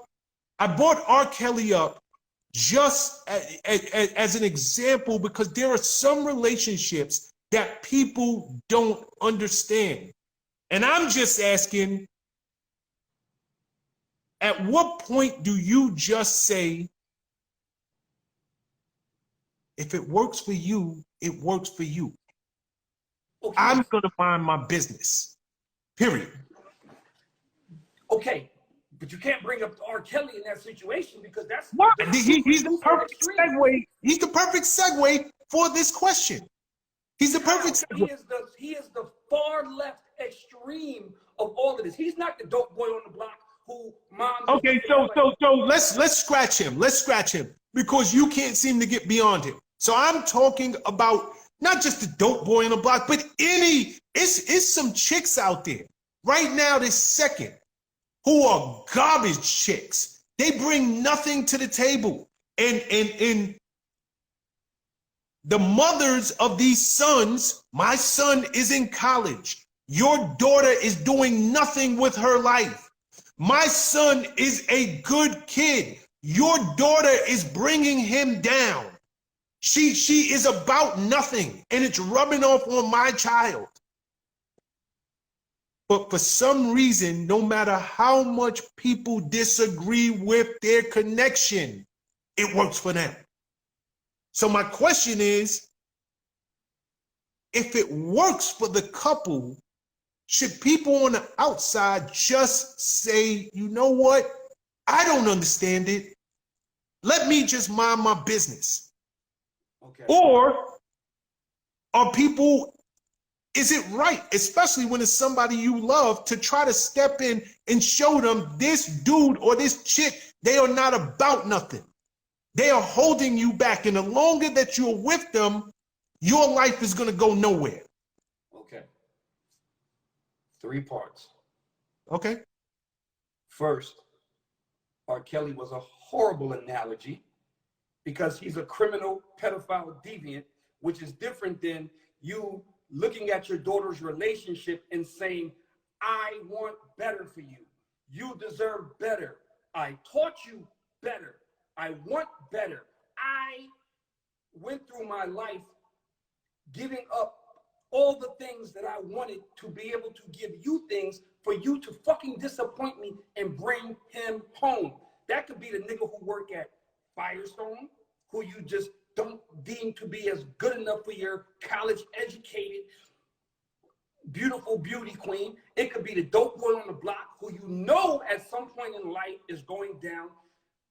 I brought R. Kelly up just as an example because there are some relationships that people don't understand. And I'm just asking, at what point do you just say, if it works for you, it works for you? Okay. I'm going to mind my business. Period. Okay, but you can't bring up R. Kelly in that situation because that's What? that's He's the super perfect extreme. segue. He's the perfect segue for this question. He's the perfect He segue. is the far left extreme of all of this. He's not the dope boy on the block who mom. Okay, so let's scratch him. Let's scratch him because you can't seem to get beyond him. So I'm talking about not just the dope boy on the block, but it's some chicks out there right now this second who are garbage chicks. They bring nothing to the table. And the mothers of these sons, my son is in college. Your daughter is doing nothing with her life. My son is a good kid. Your daughter is bringing him down. She is about nothing, and it's rubbing off on my child. But for some reason, no matter how much people disagree with their connection, it works for them. So my question is, if it works for the couple, should people on the outside just say, you know what? I don't understand it. Let me just mind my business. Okay. Or are people, is it right, especially when it's somebody you love, to try to step in and show them this dude or this chick, they are not about nothing. They are holding you back. And the longer that you're with them, your life is going to go nowhere. Okay. 3 parts. Okay. First, R. Kelly was a horrible analogy because he's a criminal, pedophile, deviant, which is different than you looking at your daughter's relationship and saying, I want better for you. You deserve better. I taught you better. I want better. I went through my life giving up all the things that I wanted to be able to give you things for you to fucking disappoint me and bring him home. That could be the nigga who work at Firestone, who you just don't deem to be as good enough for your college educated, beautiful beauty queen. It could be the dope boy on the block who you know at some point in life is going down.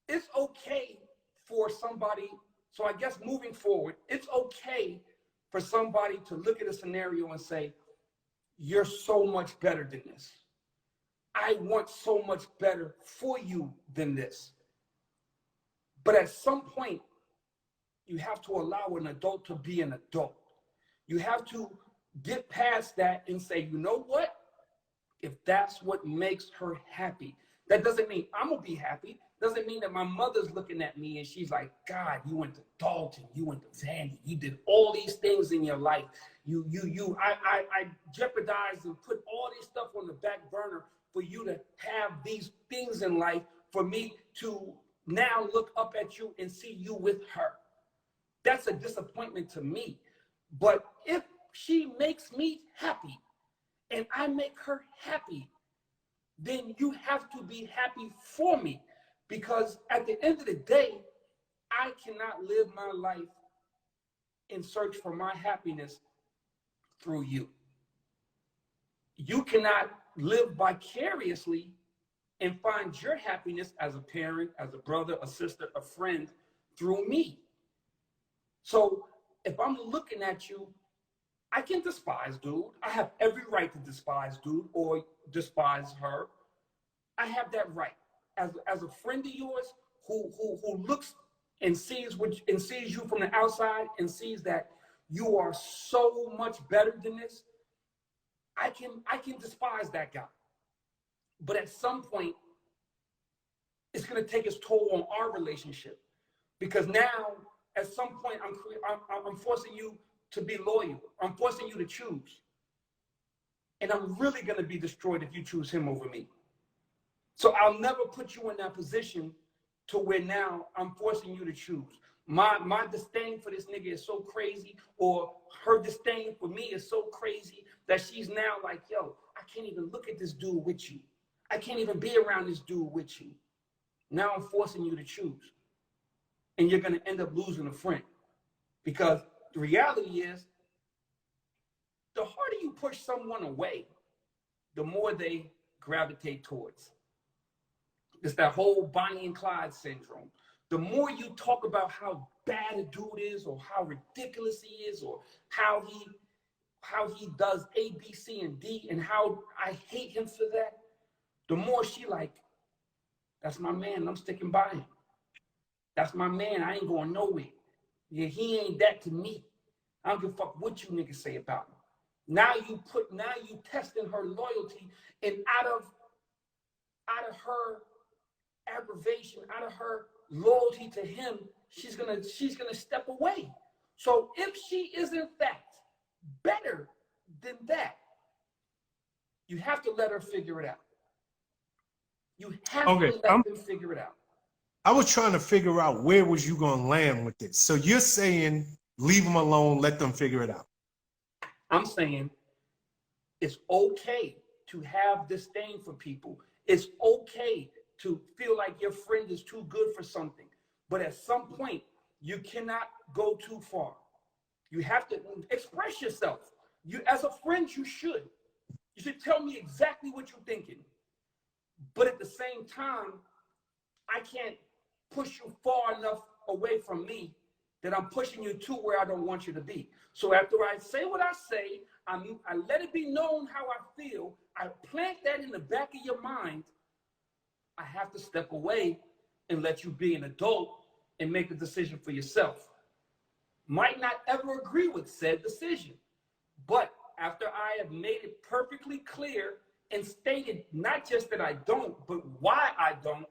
It's okay for somebody, so I guess moving forward, it's okay for somebody to look at a scenario and say, you're so much better than this. I want so much better for you than this. But at some point, you have to allow an adult to be an adult. You have to get past that and say, you know what? If that's what makes her happy, that doesn't mean I'm gonna be happy. Doesn't mean that my mother's looking at me and she's like, God, you went to Dalton, you went to Vandy, you did all these things in your life. I jeopardized and put all these stuff on the back burner for you to have these things in life, for me to now look up at you and see you with her. That's a disappointment to me. But if she makes me happy and I make her happy, then you have to be happy for me. Because at the end of the day, I cannot live my life in search for my happiness through you. You cannot live vicariously and find your happiness as a parent, as a brother, a sister, a friend through me. So if I'm looking at you, I can despise dude. I have every right to despise dude or despise her. I have that right. As a friend of yours who looks and sees you from the outside and sees that you are so much better than this, I can despise that guy. But at some point, it's going to take its toll on our relationship, because now at some point I'm forcing you to be loyal. I'm forcing you to choose, and I'm really going to be destroyed if you choose him over me. So I'll never put you in that position to where now I'm forcing you to choose. My disdain for this nigga is so crazy, or her disdain for me is so crazy that she's now like, yo, I can't even look at this dude with you. I can't even be around this dude with you. Now I'm forcing you to choose. And you're going to end up losing a friend. Because the reality is, the harder you push someone away, the more they gravitate towards. It's that whole Bonnie and Clyde syndrome. The more you talk about how bad a dude is, or how ridiculous he is, or how he does A, B, C, and D, and how I hate him for that, the more she like, that's my man, I'm sticking by him. That's my man, I ain't going nowhere. Yeah, he ain't that to me. I don't give a fuck what you niggas say about him. Now you testing her loyalty, and out of her aggravation, out of her loyalty to him, she's gonna step away. So if she is in fact better than that, you have to let her figure it out. You have to let them figure it out. I was trying to figure out where was you going to land with this. So you're saying leave them alone, let them figure it out. I'm saying it's okay to have disdain for people. It's okay to feel like your friend is too good for something. But at some point, you cannot go too far. You have to express yourself. You, as a friend, you should. You should tell me exactly what you're thinking. But at the same time, I can't push you far enough away from me that I'm pushing you to where I don't want you to be. So after I say what I say, I let it be known how I feel. I plant that in the back of your mind. I have to step away and let you be an adult and make a decision for yourself. Might not ever agree with said decision, but after I have made it perfectly clear and stated not just that I don't, but why I don't,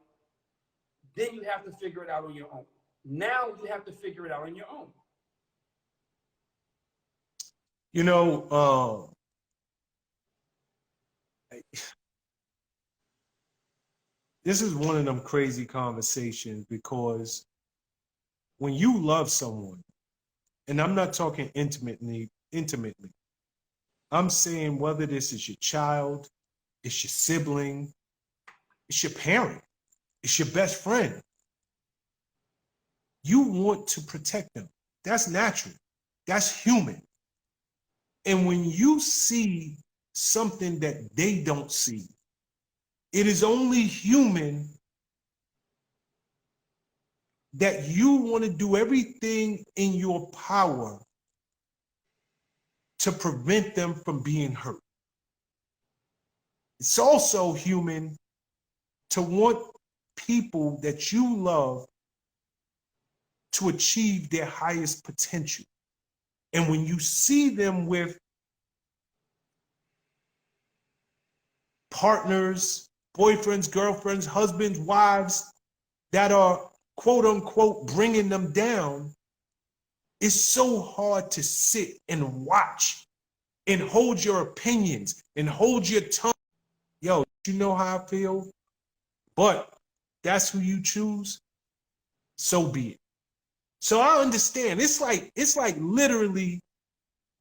then you have to figure it out on your own. Now you have to figure it out on your own. You know, this is one of them crazy conversations, because when you love someone, and I'm not talking intimately, I'm saying whether this is your child, it's your sibling, it's your parent, it's your best friend, you want to protect them. That's natural. That's human. And when you see something that they don't see, it is only human that you want to do everything in your power to prevent them from being hurt. It's also human to want people that you love to achieve their highest potential. And when you see them with partners, boyfriends, girlfriends, husbands, wives that are quote unquote bringing them down, it's so hard to sit and watch and hold your opinions and hold your tongue. Yo, you know how I feel, but that's who you choose, so be it. So I understand. It's like literally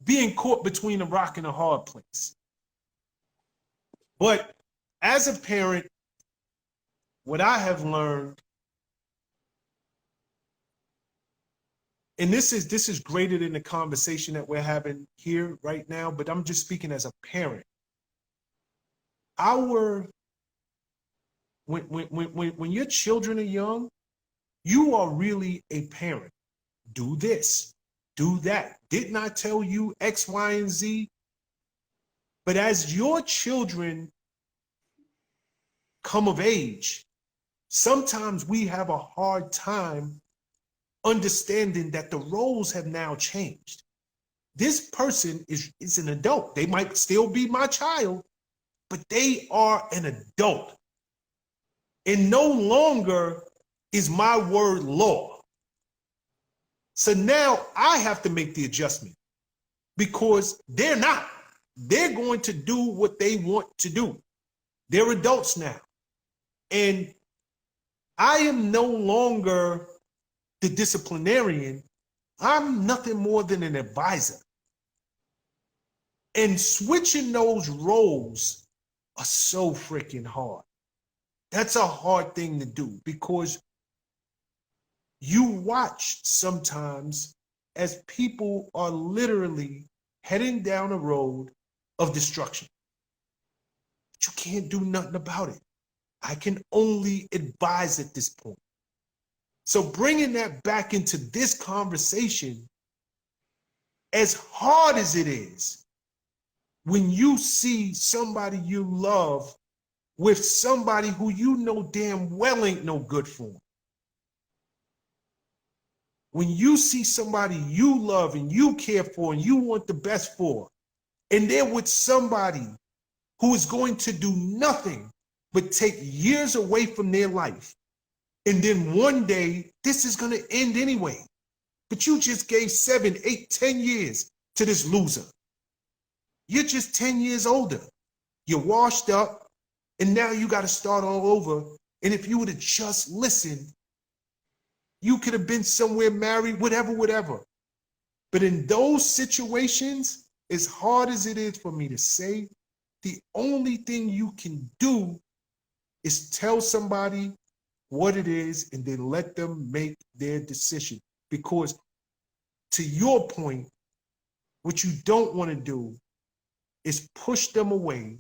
being caught between a rock and a hard place. But as a parent, what I have learned, and this is greater than the conversation that we're having here right now, but I'm just speaking as a parent. When your children are young, you are really a parent. Do this, do that. Didn't I tell you X, Y, and Z? But as your children come of age, sometimes we have a hard time understanding that the roles have now changed. This person is an adult. They might still be my child, but they are an adult. And no longer is my word law. So now I have to make the adjustment, because they're not. They're going to do what they want to do. They're adults now. And I am no longer the disciplinarian. I'm nothing more than an advisor. And switching those roles are so freaking hard. That's a hard thing to do, because you watch sometimes as people are literally heading down a road of destruction. But you can't do nothing about it. I can only advise at this point. So bringing that back into this conversation, as hard as it is, when you see somebody you love with somebody who you know damn well ain't no good for them. When you see somebody you love and you care for and you want the best for, and they're with somebody who is going to do nothing but take years away from their life, and then one day this is going to end anyway, but you just gave 7, 8, 10 years to this loser. You're just 10 years older. You're washed up, and now you got to start all over. And if you would have just listened, you could have been somewhere married, whatever. But in those situations, as hard as it is for me to say, the only thing you can do is tell somebody what it is and then let them make their decision. Because to your point, what you don't want to do is push them away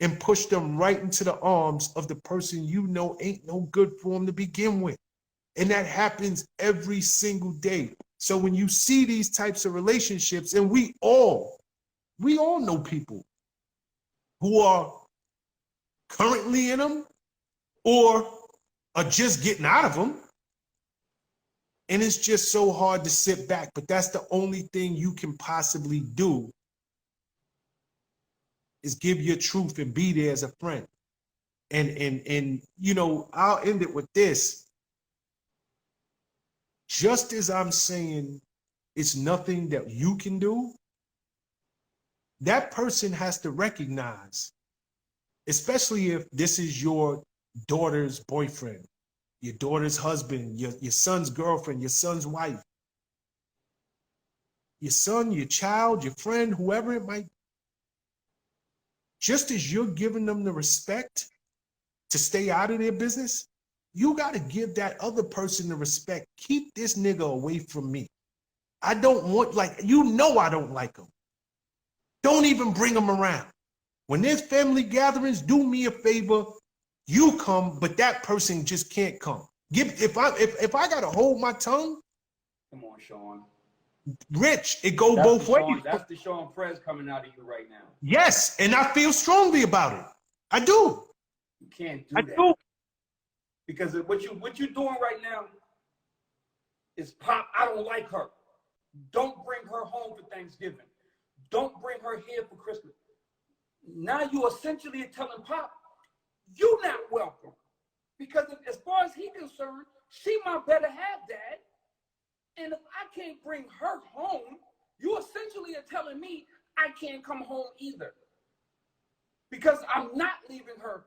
and push them right into the arms of the person you know ain't no good for them to begin with. And that happens every single day. So when you see these types of relationships, and we all know people who are currently in them or are just getting out of them. And it's just so hard to sit back, but that's the only thing you can possibly do is give your truth and be there as a friend. And you know, I'll end it with this. Just as I'm saying it's nothing that you can do, that person has to recognize, especially if this is your daughter's boyfriend, your daughter's husband, your son's girlfriend, your son's wife, your son, your child, your friend, whoever it might be. Just as you're giving them the respect to stay out of their business, you got to give that other person the respect. Keep this nigga away from me. I don't want, like, you know I don't like him. Don't even bring him around. When there's family gatherings, do me a favor. You come, but that person just can't come. If I got to hold my tongue, Come on, Sean. Rich, it go both ways. That's the Sean Prez coming out of you right now. Yes, and I feel strongly about it. I do. You can't do I that. do. Because what you're doing right now is, Pop, I don't like her. Don't bring her home for Thanksgiving. Don't bring her here for Christmas. Now you essentially are telling Pop, you're not welcome. Because as far as he's concerned, she might better have Dad. And if I can't bring her home, you essentially are telling me I can't come home either. Because I'm not leaving her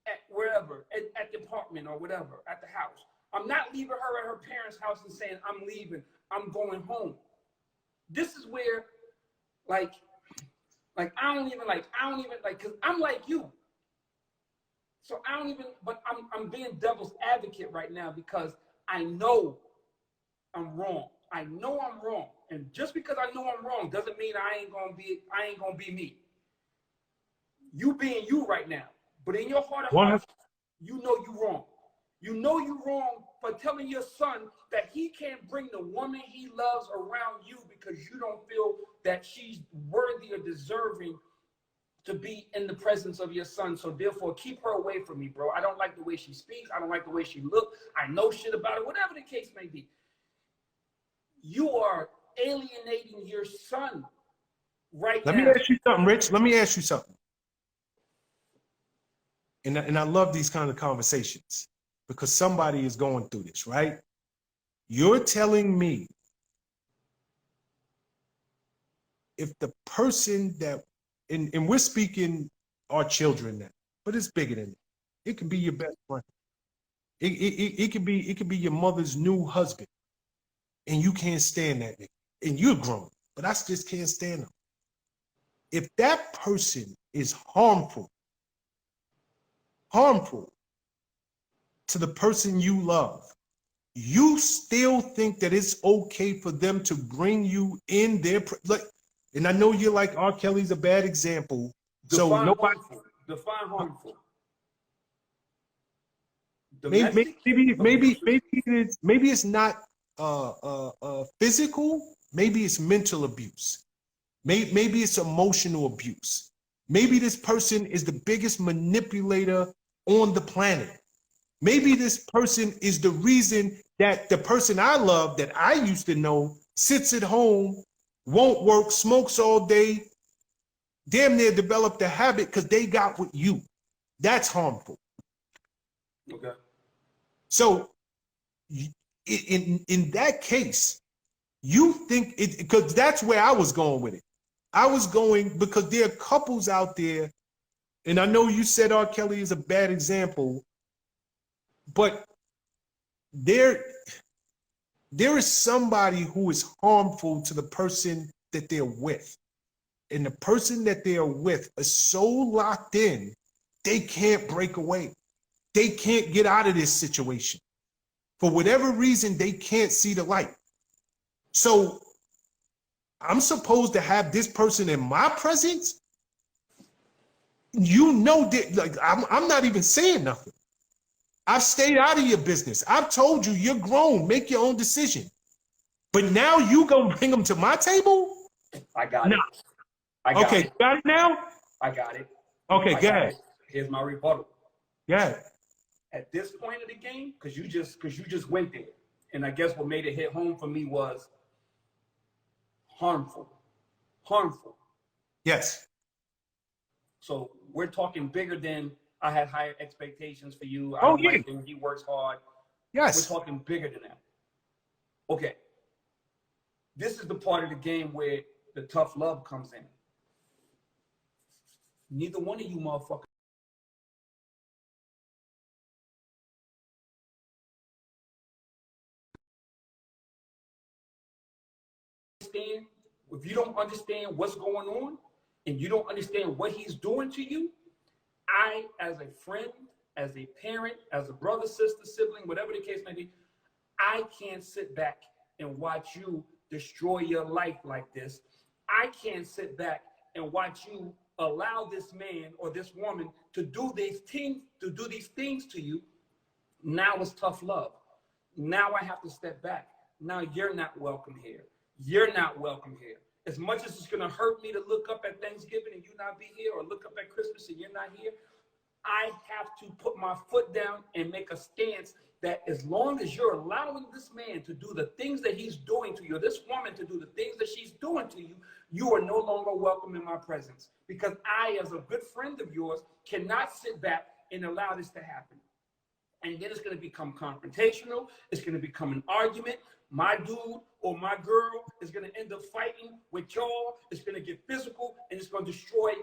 at wherever, at the apartment or whatever, at the house. I'm not leaving her at her parents' house and saying, I'm leaving, I'm going home. This is where, like, I don't even like, because I'm like you. So I don't even, but I'm being devil's advocate right now because I know I'm wrong. I know I'm wrong. And just because I know I'm wrong doesn't mean I ain't gonna be me. You being you right now. But in your heart of hearts, you know you're wrong. You know you're wrong for telling your son that he can't bring the woman he loves around you because you don't feel that she's worthy or deserving to be in the presence of your son. So therefore, keep her away from me, bro. I don't like the way she speaks. I don't like the way she looks. I know shit about her, whatever the case may be. You are alienating your son right now. Let me ask you something, Rich. Let me ask you something. And I love these kind of conversations because somebody is going through this, right? You're telling me if the person that, and we're speaking our children now, but it's bigger than that. It can be your best friend. It could be your mother's new husband, and you can't stand that nigga, and you're grown, but I just can't stand him. If that person is harmful to the person you love, you still think that it's okay for them to bring you in their like, and I know you're like R. Kelly's a bad example. So Define nobody harmful. Define harmful. maybe Domestic, abusive. maybe it's not physical, maybe it's mental abuse. Maybe it's emotional abuse. Maybe this person is the biggest manipulator on the planet. Maybe this person is the reason that the person I love that I used to know sits at home, won't work, smokes all day, damn near developed a habit because they got with you. That's harmful. Okay. So in that case, you think it, because that's where I was going with it. I was going because there are couples out there, and I know you said R. Kelly is a bad example, but there is somebody who is harmful to the person that they're with. And the person that they are with is so locked in, they can't break away. They can't get out of this situation. For whatever reason, they can't see the light. So I'm supposed to have this person in my presence? You know that, like, I'm not even saying nothing. I've stayed out of your business. I've told you you're grown. Make your own decision. But now you gonna bring them to my table? I got No. it. I got Okay, it. got it now? I got it. Okay, I go got ahead. it. Here's my rebuttal. Yeah. At this point of the game, because you just went there, and I guess what made it hit home for me was harmful. Harmful. Yes. So we're talking bigger than I had higher expectations for you. I Oh, don't yeah. like him. He works hard. Yes. We're talking bigger than that. Okay. This is the part of the game where the tough love comes in. Neither one of you motherfuckers understand. If you don't understand what's going on and you don't understand what he's doing to you, I, as a friend, as a parent, as a brother, sister, sibling, whatever the case may be, I can't sit back and watch you destroy your life like this. I can't sit back and watch you allow this man or this woman to do these things to you. Now it's tough love. Now I have to step back. Now you're not welcome here. You're not welcome here. As much as it's going to hurt me to look up at Thanksgiving and you not be here, or look up at Christmas and you're not here, I have to put my foot down and make a stance that as long as you're allowing this man to do the things that he's doing to you, or this woman to do the things that she's doing to you, you are no longer welcome in my presence. Because I, as a good friend of yours, cannot sit back and allow this to happen. And then it's going to become confrontational. It's going to become an argument. My dude or my girl is going to end up fighting with y'all. It's going to get physical, and it's going to destroy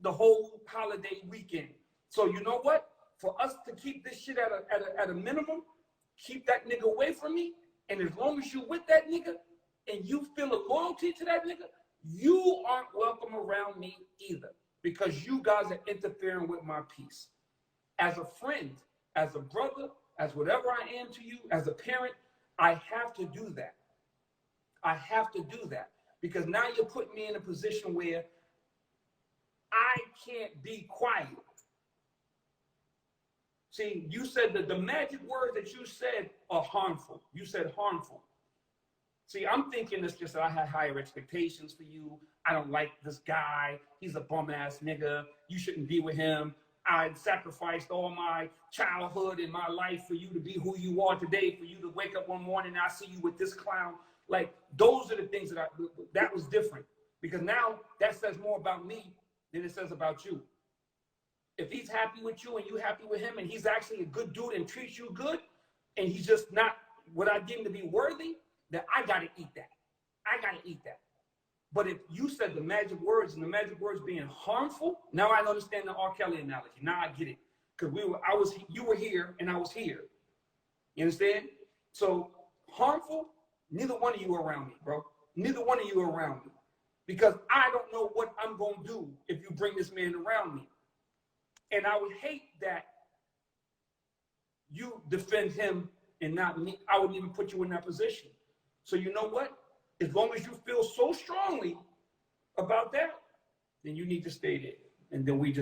the whole holiday weekend. So you know what? For us to keep this shit at a minimum, keep that nigga away from me. And as long as you with that nigga and you feel a loyalty to that nigga, you aren't welcome around me either, because you guys are interfering with my peace. As a friend, as a brother, as whatever I am to you, as a parent, I have to do that. I have to do that, because now you're putting me in a position where I can't be quiet. See, you said that the magic words that you said are harmful. You said harmful. See, I'm thinking it's just that I had higher expectations for you. I don't like this guy. He's a bum-ass nigga. You shouldn't be with him. I sacrificed all my childhood and my life for you to be who you are today, for you to wake up one morning and I see you with this clown. Like, those are the things that was different. Because now that says more about me than it says about you. If he's happy with you and you happy with him, and he's actually a good dude and treats you good, and he's just not what I deem to be worthy, then I gotta eat that. I gotta eat that. But if you said the magic words, and the magic words being harmful, now I understand the R. Kelly analogy. Now I get it. Because you were here and I was here. You understand? So harmful, neither one of you are around me, bro. Neither one of you are around me. Because I don't know what I'm gonna do if you bring this man around me. And I would hate that you defend him and not me, I wouldn't even put you in that position. So you know what? As long as you feel so strongly about that, then you need to stay there. And then we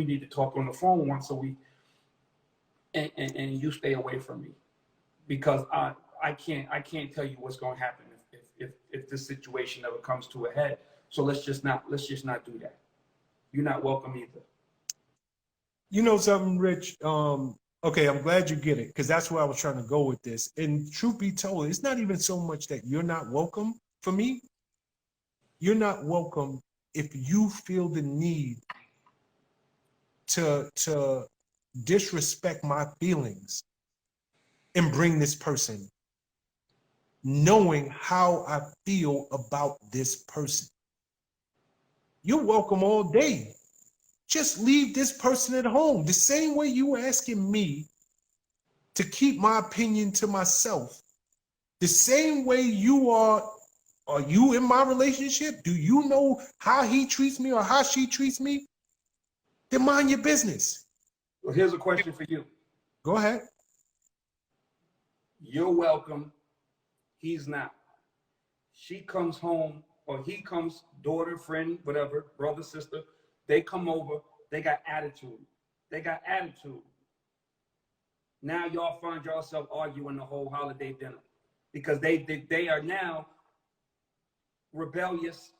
need to talk on the phone once a week, and you stay away from me, because I can't tell you what's going to happen if this situation ever comes to a head. So let's just not do that. You're not welcome either. You know something, Rich? Okay, I'm glad you get it, because that's where I was trying to go with this. And truth be told, it's not even so much that you're not welcome for me. You're not welcome if you feel the need to disrespect my feelings and bring this person, knowing how I feel about this person. You're welcome all day. Just leave this person at home. The same way you asking me to keep my opinion to myself, the same way you are you in my relationship? Do you know how he treats me or how she treats me? Then mind your business. Well, here's a question for you. Go ahead. You're welcome. He's not. She comes home, or he comes, daughter, friend, whatever, brother, sister. They come over. They got attitude. Now y'all find yourself arguing the whole holiday dinner because they are now rebellious,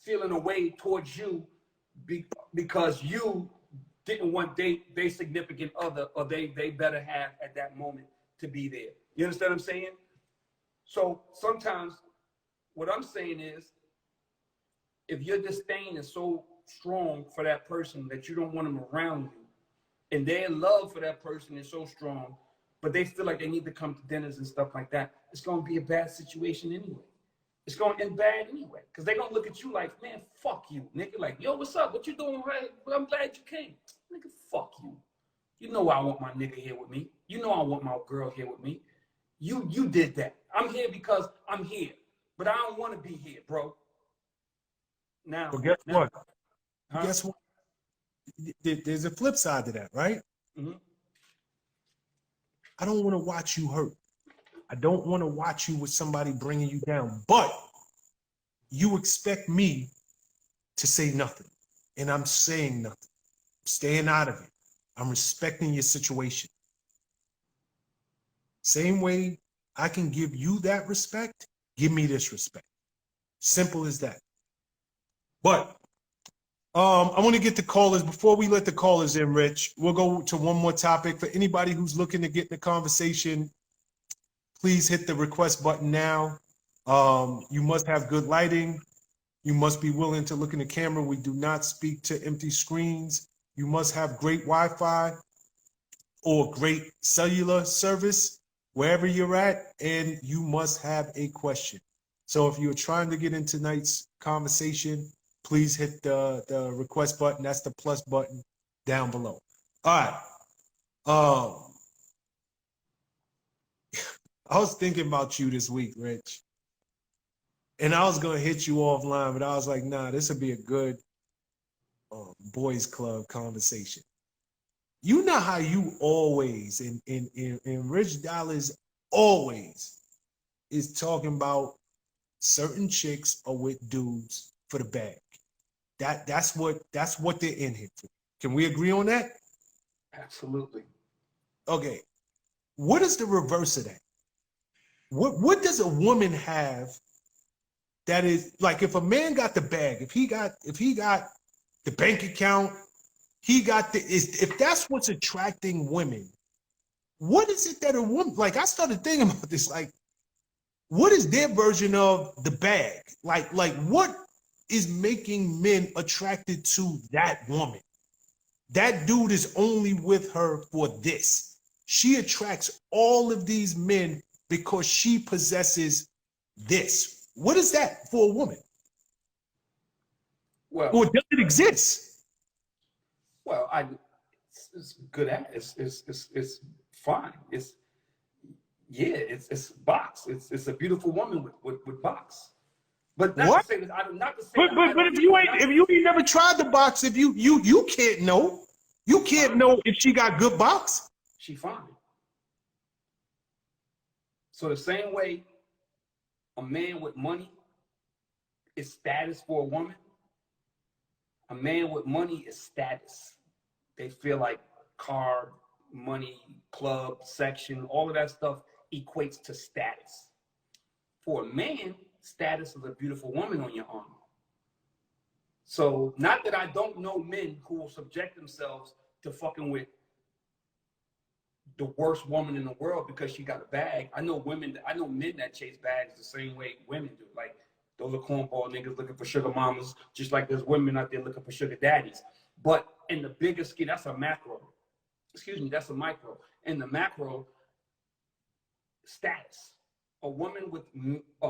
feeling a way towards you because you didn't want they significant other or they better have at that moment to be there. You understand what I'm saying? So sometimes what I'm saying is, if your disdain is so strong for that person that you don't want them around you, and their love for that person is so strong, but they feel like they need to come to dinners and stuff like that, it's going to be a bad situation anyway. It's going to end bad anyway, because they're going to look at you like, man, fuck you, nigga. Like, yo, what's up? What you doing? Right? Well, I'm glad you came. Nigga, fuck you. You know I want my nigga here with me. You know I want my girl here with me. You did that. I'm here because I'm here, but I don't want to be here, bro. Now, Well, guess what? Huh? Guess what? There's a flip side to that, right? Mm-hmm. I don't want to watch you hurt. I don't want to watch you with somebody bringing you down. But you expect me to say nothing, and I'm saying nothing. I'm staying out of it. I'm respecting your situation. Same way I can give you that respect, give me this respect. Simple as that. But I want to get the callers. Before we let the callers in, Rich, we'll go to one more topic. For anybody who's looking to get in the conversation, please hit the request button now. You must have good lighting. You must be willing to look in the camera. We do not speak to empty screens. You must have great Wi-Fi or great cellular service wherever you're at, and you must have a question. So if you're trying to get in tonight's conversation, please hit the request button. That's the plus button down below. All right. I was thinking about you this week, Rich. And I was going to hit you offline, but I was like, nah, this would be a good boys club conversation. You know how you always, and Rich Dollars always is talking about certain chicks are with dudes for the bag. That's what they're in here for. Can we agree on that? Absolutely. Okay. What is the reverse of that? What does a woman have that is like, if a man got the bag, if he got the bank account, he got if that's what's attracting women, what is it that a woman, like, I started thinking about this, like, what is their version of the bag? Like what is making men attracted to that woman? That dude is only with her for this. She attracts all of these men because she possesses this. What is that for a woman? Well, Or does it exist? well, it's good at it's fine. It's box. It's a beautiful woman with box. But not What? to say that not to say. But if you ain't never tried the box, if you can't know. You can't know if she got good box. She fine. So the same way a man with money is status for a woman, a man with money is status. They feel like car, money, club, section, all of that stuff equates to status. For a man, status is a beautiful woman on your arm. So not that I don't know men who will subject themselves to fucking with the worst woman in the world because she got a bag. I know men that chase bags the same way women do. Like, those are cornball niggas looking for sugar mamas, just like there's women out there looking for sugar daddies. But in the bigger scheme, that's a macro. Excuse me, that's a micro. In the macro, status. A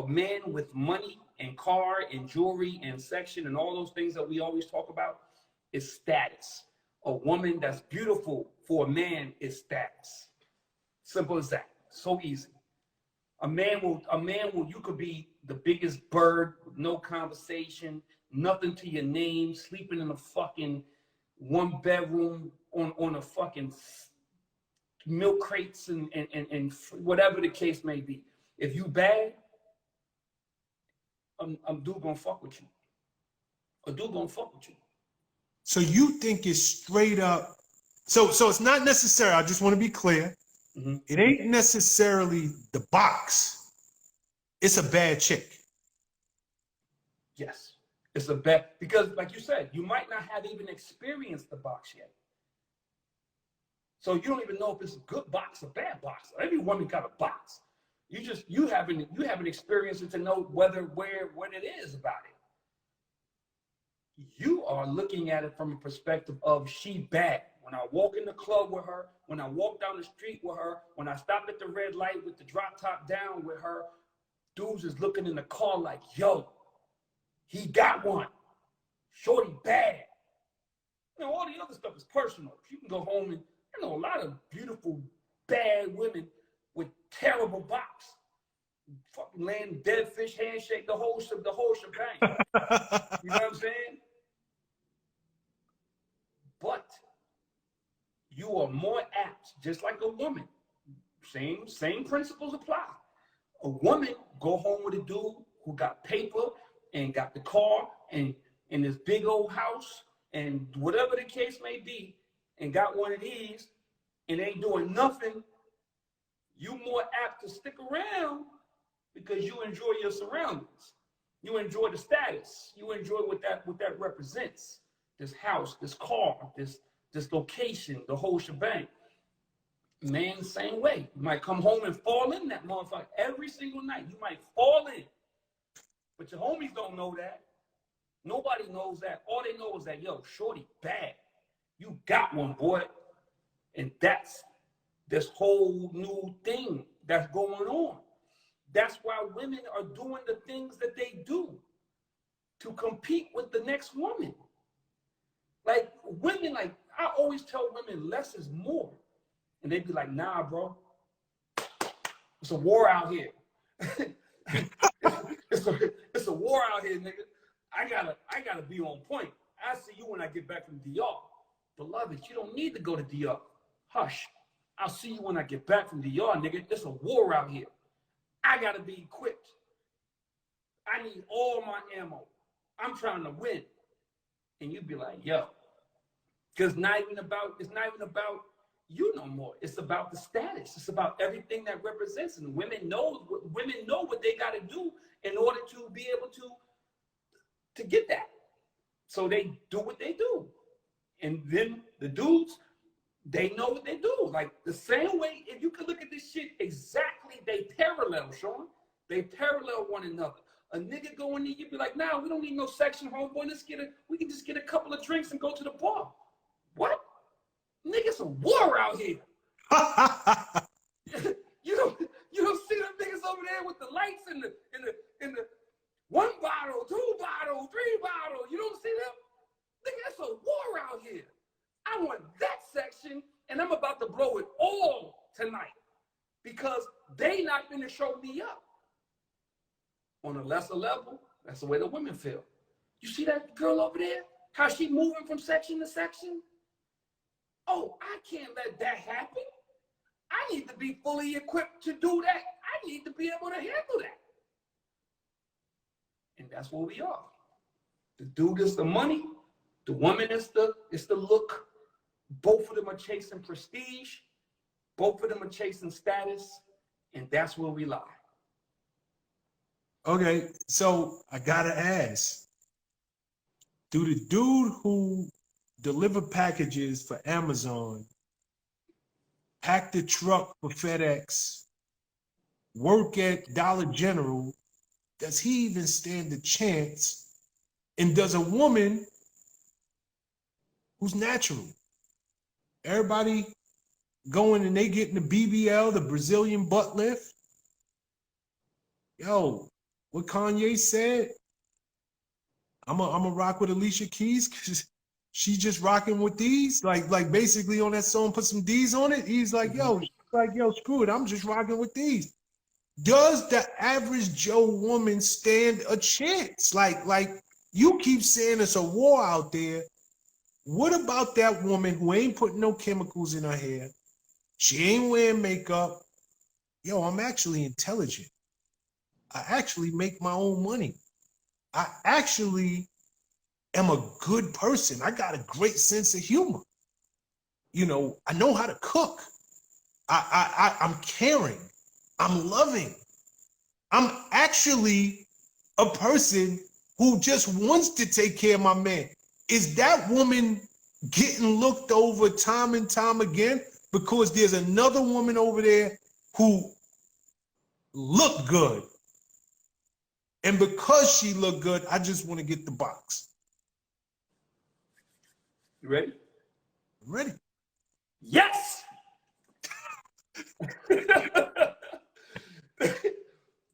man with money and car and jewelry and section and all those things that we always talk about is status. A woman that's beautiful for a man is status. Simple as that. So easy. A man will, you could be the biggest bird with no conversation, nothing to your name, sleeping in a fucking one bedroom on a fucking milk crates and whatever the case may be. If you bad, a dude gonna fuck with you. A dude gonna fuck with you. So you think it's straight up? So it's not necessary. I just want to be clear. Mm-hmm. It ain't necessarily the box. It's a bad chick. Yes, it's a bad, because like you said, you might not have even experienced the box yet. So you don't even know if it's a good box or bad box. Every woman got a box. You haven't experienced it to know what it is about it. You are looking at it from a perspective of she bad. When I walk in the club with her, when I walk down the street with her, when I stop at the red light with the drop top down with her, dudes is looking in the car like, yo, he got one. Shorty bad. You know, all the other stuff is personal. You can go home and, I know a lot of beautiful, bad women with terrible box. Fucking laying dead fish handshake, the whole shebang. You know what I'm saying? But you are more apt, just like a woman. Same principles apply. A woman go home with a dude who got paper and got the car and this big old house and whatever the case may be, and got one of these and ain't doing nothing. You more apt to stick around because you enjoy your surroundings. You enjoy the status. You enjoy what that represents. This house, this car, this location, the whole shebang. Man, same way. You might come home and fall in that motherfucker every single night. You might fall in. But your homies don't know that. Nobody knows that. All they know is that, yo, shorty bad. You got one, boy. And that's this whole new thing that's going on. That's why women are doing the things that they do to compete with the next woman. Like women, like I always tell women, less is more. And they be like, nah, bro. It's a war out here. it's a war out here, nigga. I gotta be on point. I see you when I get back from DR. Beloved, you don't need to go to DR. Hush. I'll see you when I get back from DR, nigga. It's a war out here. I gotta be equipped. I need all my ammo. I'm trying to win. And you'd be like, yo. Because it's not even about you no more. It's about the status. It's about everything that represents. And women know what they gotta do in order to be able to get that. So they do what they do. And then the dudes, they know what they do. Like the same way, if you can look at this shit exactly, they parallel, Sean. They parallel one another. A nigga go in there, you be like, nah, we don't need no section, homeboy. We can just get a couple of drinks and go to the bar. What? Nigga, it's a war out here. you don't see them niggas over there with the lights in the 1 bottle, 2 bottle, 3 bottle. You don't see them? Nigga, it's a war out here. I want that section, and I'm about to blow it all tonight because they not gonna show me up. On a lesser level, that's the way the women feel. You see that girl over there? How she moving from section to section? Oh, I can't let that happen. I need to be fully equipped to do that. I need to be able to handle that. And that's where we are. The dude is the money, the woman is the look. Both of them are chasing prestige, both of them are chasing status, and that's where we lie. Okay, so I gotta ask, do the dude who deliver packages for Amazon, pack the truck for FedEx, work at Dollar General, does he even stand a chance? And does a woman who's natural, everybody going and they getting the BBL, the Brazilian butt lift? Yo, what Kanye said, I'm a rock with Alicia Keys because she just rocking with these, like basically on that song, put some D's on it. He's like, yo, screw it, I'm just rocking with these. Does the average Joe woman stand a chance? Like you keep saying it's a war out there. What about that woman who ain't putting no chemicals in her hair? She ain't wearing makeup. Yo, I'm actually intelligent. I actually make my own money. I actually am a good person. I got a great sense of humor. You know, I know how to cook. I'm caring. I'm loving. I'm actually a person who just wants to take care of my man. Is that woman getting looked over time and time again because there's another woman over there who looked good? And because she looked good, I just want to get the box. You ready? I'm ready. Yes!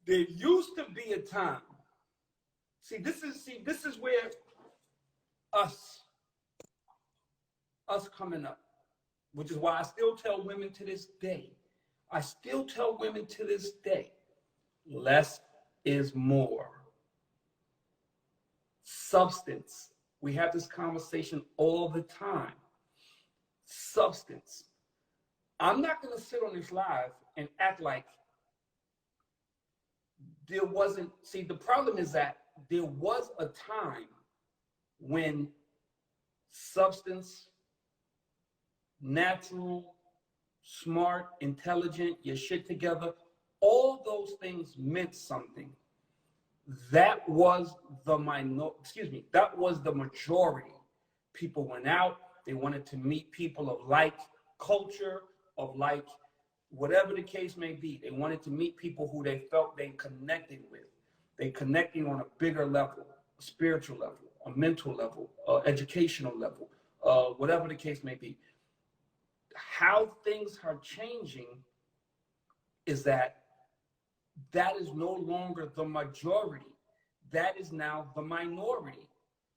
There used to be a time. This is where us coming up, which is why I still tell women to this day. Less is more. Substance. We have this conversation all the time. Substance. I'm not going to sit on this live and act like there wasn't. See, the problem is that there was a time when substance, natural, smart, intelligent, your shit together, all those things meant something. That was the majority. People went out, they wanted to meet people of like culture, of like whatever the case may be. They wanted to meet people who they felt they connected with. They connecting on a bigger level, a spiritual level, a mental level, educational level, whatever the case may be. How things are changing is that is no longer the majority. That is now the minority.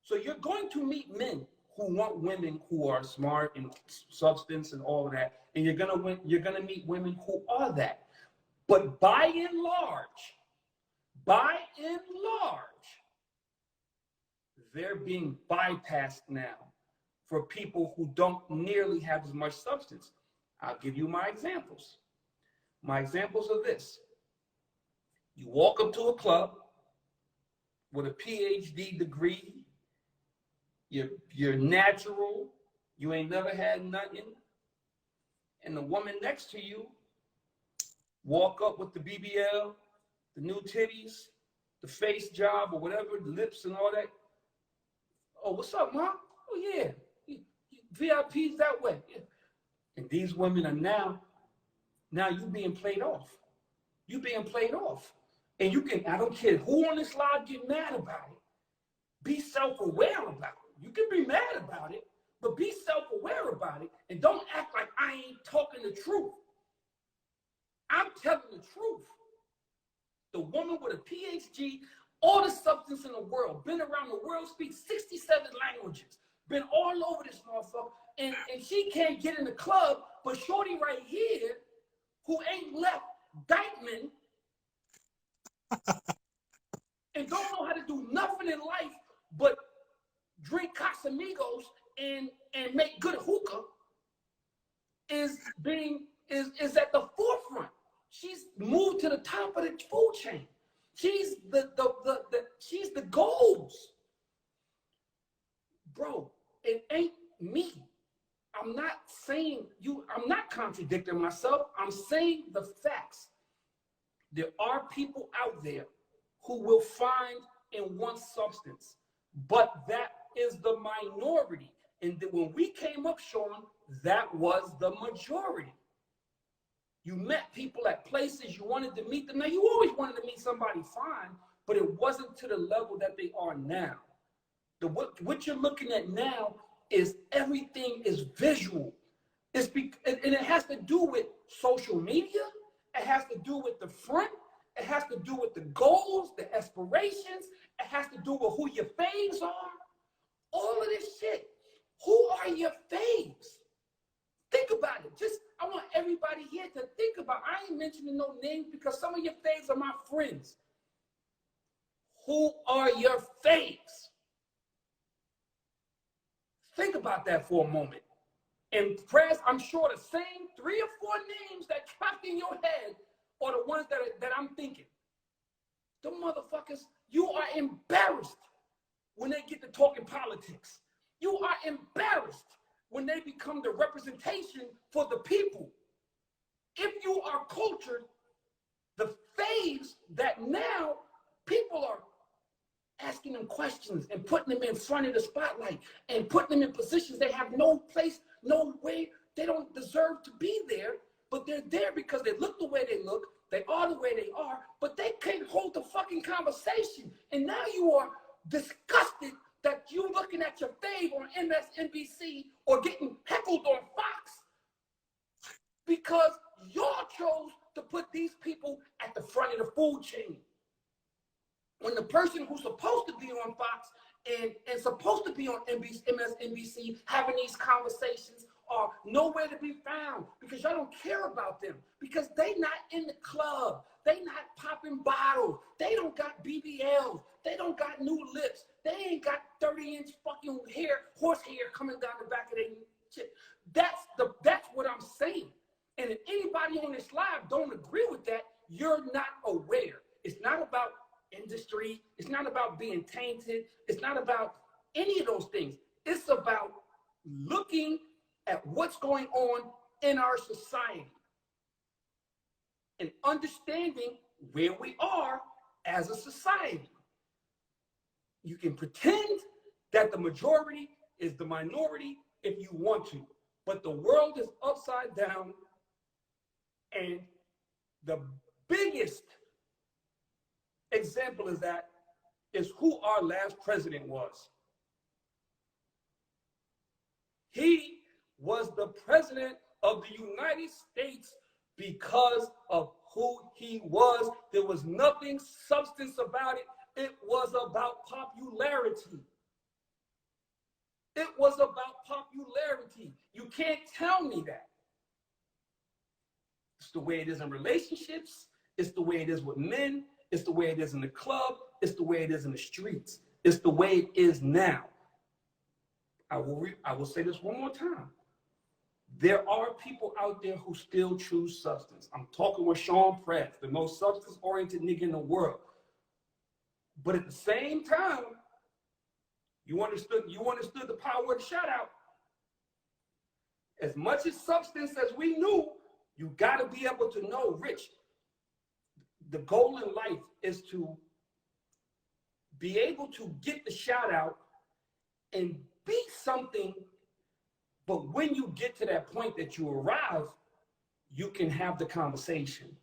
So you're going to meet men who want women who are smart and substance and all of that, and you're gonna meet women who are that. But by and large, they're being bypassed now for people who don't nearly have as much substance. I'll give you my examples. My examples are this. You walk up to a club with a PhD degree, you're natural, you ain't never had nothing, and the woman next to you walk up with the BBL, the new titties, the face job or whatever, the lips and all that. Oh, what's up, Mom? Oh, yeah, VIP's that way. Yeah. And these women are now you being played off. You being played off. And you can, I don't care who on this live get mad about it, be self-aware about it. You can be mad about it, but be self-aware about it and don't act like I ain't talking the truth. I'm telling the truth. The woman with a PhD, all the substance in the world, been around the world, speaks 67 languages, been all over this motherfucker, and she can't get in the club, but shorty right here, who ain't left Dykeman, and don't know how to do nothing in life but drink Casamigos and make good hookah, is at the forefront. She's moved to the top of the food chain. She's she's the goals. Bro, it ain't me. I'm not saying I'm not contradicting myself. I'm saying the facts. There are people out there who will find and want substance, but that is the minority. And when we came up, Sean, that was the majority. You met people at places you wanted to meet them. Now, you always wanted to meet somebody fine, but it wasn't to the level that they are now. What you're looking at now is everything is visual. And it has to do with social media. It has to do with the front. It has to do with the goals, the aspirations. It has to do with who your faves are. All of this shit. Who are your faves? Think about it. I want everybody here to think about. I ain't mentioning no names because some of your faves are my friends. Who are your faves? Think about that for a moment. And prayers, I'm sure the same 3 or 4 names that popped in your head are the ones that I'm thinking. The motherfuckers, you are embarrassed when they get to talking politics. You are embarrassed when they become the representation for the people. If you are cultured, the faves that now people are asking them questions and putting them in front of the spotlight and putting them in positions they have no place, no way, they don't deserve to be there, but they're there because they look the way they look, they are the way they are, but they can't hold the fucking conversation. And now you are disgusted that you looking at your fave on MSNBC or getting heckled on Fox because y'all chose to put these people at the front of the food chain. When the person who's supposed to be on Fox and supposed to be on MSNBC having these conversations are nowhere to be found because y'all don't care about them because they not in the club. They not popping bottles. They don't got BBLs. They don't got new lips. They ain't got 30-inch fucking hair, horse hair coming down the back of their shit. That's what I'm saying. And if anybody on this live don't agree with that, you're not aware. It's not about industry. It's not about being tainted. It's not about any of those things. It's about looking at what's going on in our society and understanding where we are as a society. You can pretend that the majority is the minority if you want to, but the world is upside down, and the biggest example of that is who our last president was. He was the president of the United States because of who he was. There was nothing substance about it. It was about popularity. It was about popularity. You can't tell me that. It's the way it is in relationships. It's the way it is with men. It's the way it is in the club. It's the way it is in the streets. It's the way it is now. I will say this one more time. There are people out there who still choose substance. I'm talking with Sean Press, the most substance-oriented nigga in the world. But at the same time, you understood the power of the shout out. As much as substance as we knew, you got to be able to know, Rich, the goal in life is to be able to get the shout out and be something. But when you get to that point that you arrive, you can have the conversation.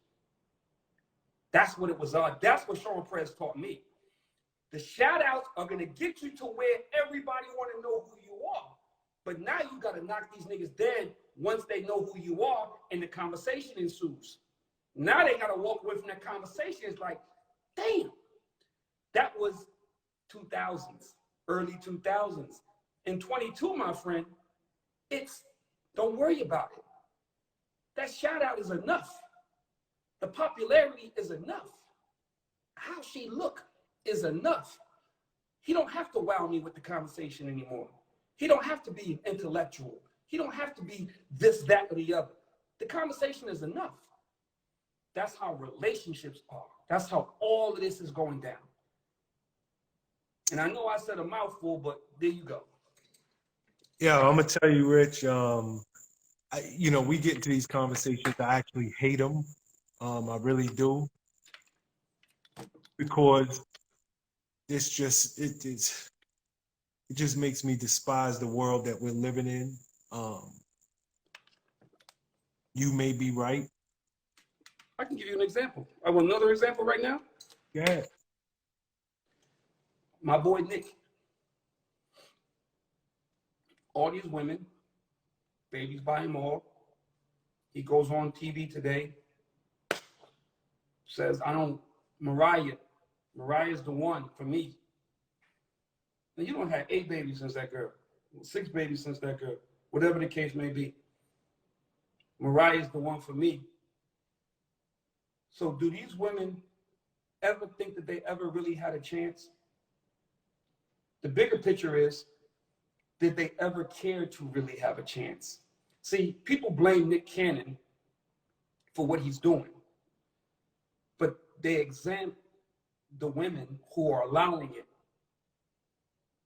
That's what it was. That's what Sean Press taught me. The shout outs are going to get you to where everybody want to know who you are. But now you got to knock these niggas dead once they know who you are and the conversation ensues. Now they got to walk away from that conversation. It's like, damn, that was 2000s, early 2000s. In 22, my friend, don't worry about it. That shout out is enough. The popularity is enough. How she look is enough. He don't have to wow me with the conversation anymore. He don't have to be intellectual. He don't have to be this, that, or the other. The conversation is enough. That's how relationships are. That's how all of this is going down. And I know I said a mouthful, but there you go. Yeah, I'm gonna tell you, Rich. We get into these conversations. I actually hate them. I really do, because it just makes me despise the world that we're living in. You may be right. I can give you an example. I want another example right now. Yeah. My boy Nick. All these women, babies by him all. He goes on TV today, says, Mariah's the one for me. Now, you don't have 8 babies since that girl, 6 babies since that girl, whatever the case may be. Mariah's the one for me. So do these women ever think that they ever really had a chance? The bigger picture is, did they ever care to really have a chance? See, people blame Nick Cannon for what he's doing, but they exempt the women who are allowing it,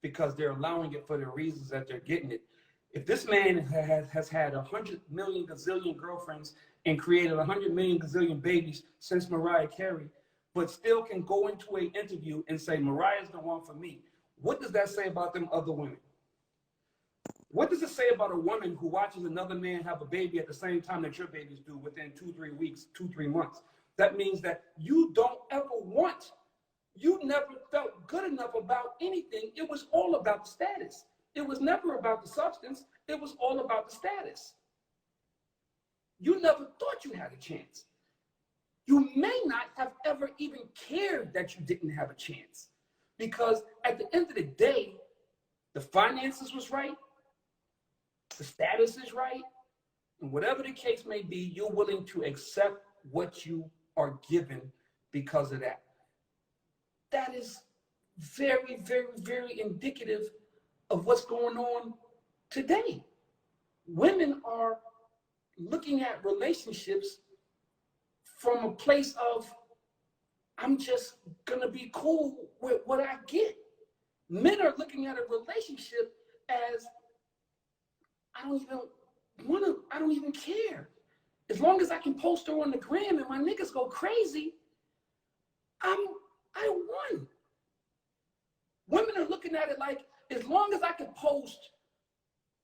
because they're allowing it for the reasons that they're getting it. If this man has had 100 million gazillion girlfriends and created 100 million gazillion babies since Mariah Carey, but still can go into an interview and say, Mariah's the one for me, what does that say about them other women? What does it say about a woman who watches another man have a baby at the same time that your babies do within 2-3 weeks, 2-3 months? That means that you don't ever want, you never felt good enough about anything. It was all about the status. It was never about the substance. It was all about the status. You never thought you had a chance. You may not have ever even cared that you didn't have a chance, because at the end of the day, the finances was right, the status is right, and whatever the case may be, you're willing to accept what you are given because of that. That is very, very, very indicative of what's going on today. Women are looking at relationships from a place of, I'm just gonna be cool with what I get. Men are looking at a relationship as, I don't even care. As long as I can post her on the gram and my niggas go crazy, I won. Women are looking at it like, as long as I can post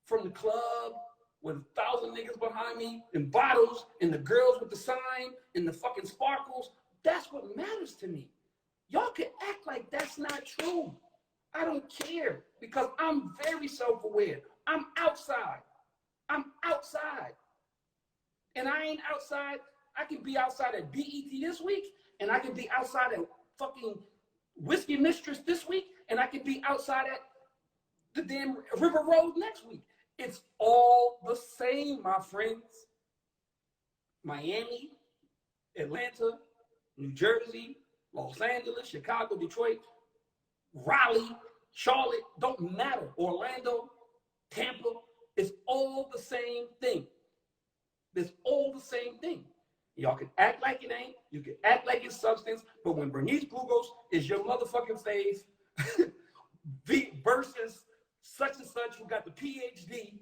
from the club with 1,000 niggas behind me and bottles and the girls with the sign and the fucking sparkles, that's what matters to me. Y'all can act like that's not true. I don't care, because I'm very self-aware. I'm outside. And I ain't outside. I can be outside at BET this week, and I can be outside at fucking Whiskey Mistress this week, and I can be outside at the damn River Road next week. It's all the same, my friends. Miami, Atlanta, New Jersey, Los Angeles, Chicago, Detroit, Raleigh, Charlotte, don't matter. Orlando, Tampa, it's all the same thing. It's all the same thing. Y'all can act like it ain't. You can act like it's substance. But when Bernice Burgos is your motherfucking fave versus such and such who got the PhD,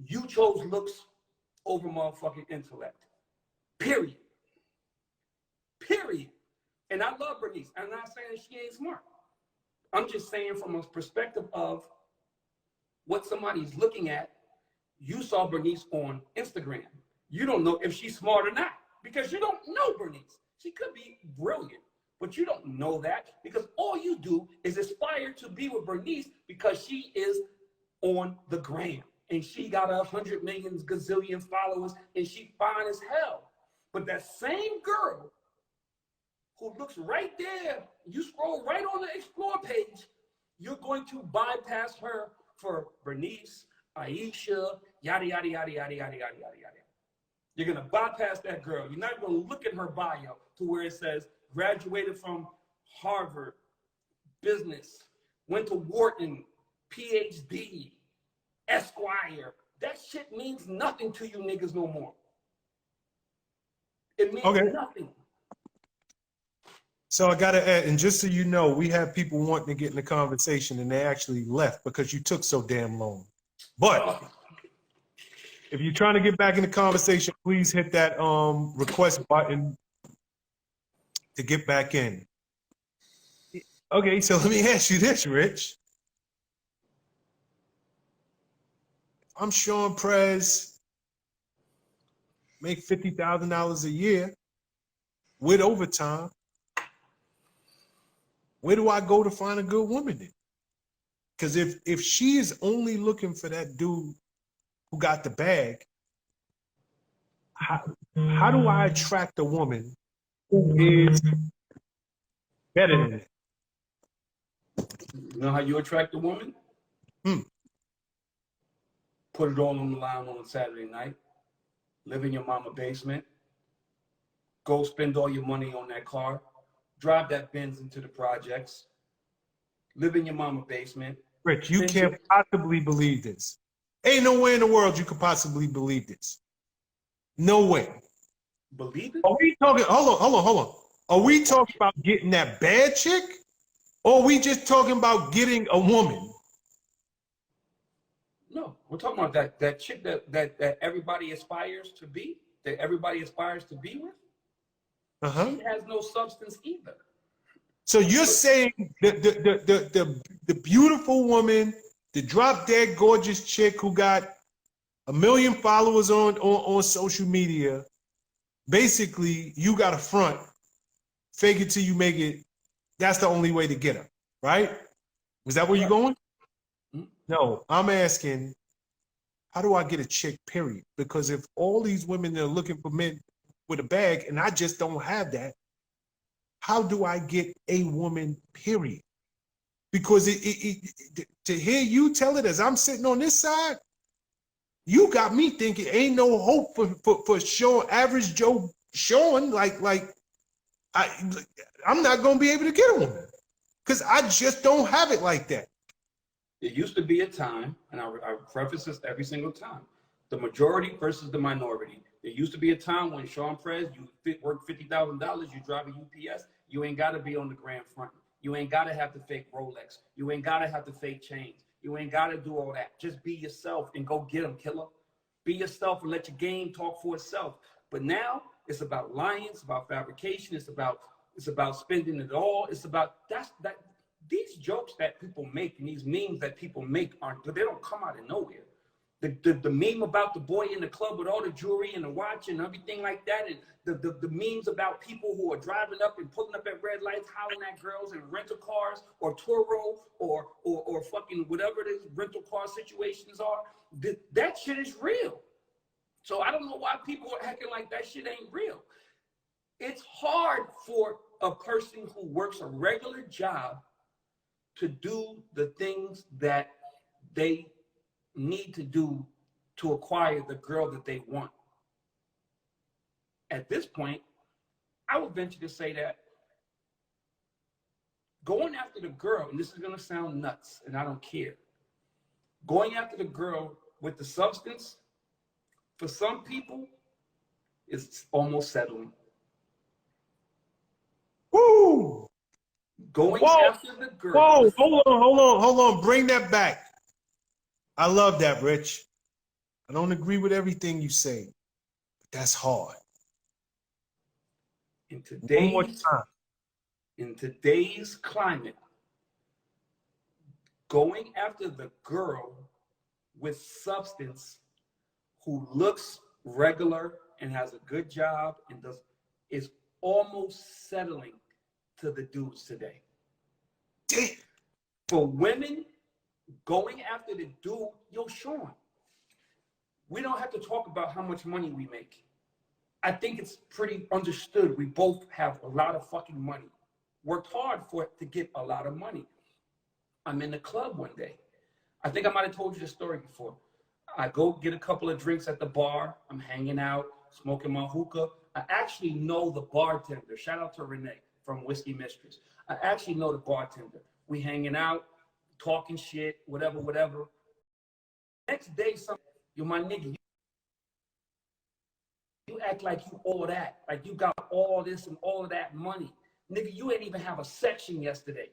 you chose looks over motherfucking intellect. Period. And I love Bernice. I'm not saying she ain't smart. I'm just saying from a perspective of what somebody's looking at. You saw Bernice on Instagram. You don't know if she's smart or not, because you don't know Bernice. She could be brilliant, but you don't know that, because all you do is aspire to be with Bernice because she is on the gram and she got 100 million gazillion followers and she fine as hell. But that same girl who looks right there, you scroll right on the explore page, you're going to bypass her for Bernice, Aisha, yada, yada, yada, yada, yada, yada, yada, yada. You're going to bypass that girl. You're not going to look at her bio to where it says graduated from Harvard, business, went to Wharton, PhD, Esquire. That shit means nothing to you niggas no more. It means Okay. nothing. So I gotta add, and just so you know, we have people wanting to get in the conversation and they actually left because you took so damn long. But if you're trying to get back in the conversation, please hit that request button to get back in. Okay, so let me ask you this, Rich. I'm Sean Prez, make $50,000 a year with overtime. Where do I go to find a good woman then? Because if she is only looking for that dude who got the bag, how do I attract a woman who is better than it? You know how you attract a woman? Put it all on the line on a Saturday night. Live in your mama basement. Go spend all your money on that car. Drive that Benz into the projects. Live in your mama basement. Rich, you can't possibly believe this. Ain't no way in the world you could possibly believe this. No way. Believe it? Are we talking, hold on. Are we talking about getting that bad chick? Or are we just talking about getting a woman? No, we're talking about that chick that everybody aspires to be, that everybody aspires to be with. Uh-huh. She has no substance either. So you're saying the beautiful woman, the drop dead gorgeous chick who got 1 million followers on social media, basically you got a front, fake it till you make it. That's the only way to get her, right? Was that where you're going? No, I'm asking, how do I get a chick, period? Because if all these women are looking for men with a bag and I just don't have that, how do I get a woman, period? Because to hear you tell it as I'm sitting on this side, you got me thinking ain't no hope for Sean, average Joe Sean, I'm not gonna be able to get a woman. Because I just don't have it like that. There used to be a time, and I preface this every single time, the majority versus the minority. There used to be a time when Sean Prez, you work $50,000, you drive a UPS, you ain't got to be on the grand front. You ain't got to have the fake Rolex. You ain't got to have the fake chains. You ain't got to do all that. Just be yourself and go get them, killer. Be yourself and let your game talk for itself. But now it's about lying. It's about fabrication. It's about spending it all. It's about these jokes that people make and these memes that people make they don't come out of nowhere. The meme about the boy in the club with all the jewelry and the watch and everything like that, and the memes about people who are driving up and pulling up at red lights, hollering at girls in rental cars or Turo or fucking whatever it is rental car situations are, that shit is real. So I don't know why people are acting like that shit ain't real. It's hard for a person who works a regular job to do the things that they need to do to acquire the girl that they want. At this point, I would venture to say that going after the girl, and this is going to sound nuts, and I don't care, going after the girl with the substance, for some people, is almost settling. Woo! Going after the girl. Whoa, hold on. Bring that back. I love that, Rich. I don't agree with everything you say, but that's hard. In One more time. In today's climate, going after the girl with substance who looks regular and has a good job and is almost settling to the dudes today. Damn. For women, going after the dude, Sean, we don't have to talk about how much money we make. I think it's pretty understood. We both have a lot of fucking money. Worked hard for it to get a lot of money. I'm in the club one day. I think I might have told you the story before. I go get a couple of drinks at the bar. I'm hanging out, smoking my hookah. I actually know the bartender. Shout out to Renee from Whiskey Mistress. I actually know the bartender. We hanging out, talking shit, whatever. Next day, yo, my nigga, you you act like you all that, like you got all this and all of that money. Nigga, you ain't even have a section yesterday.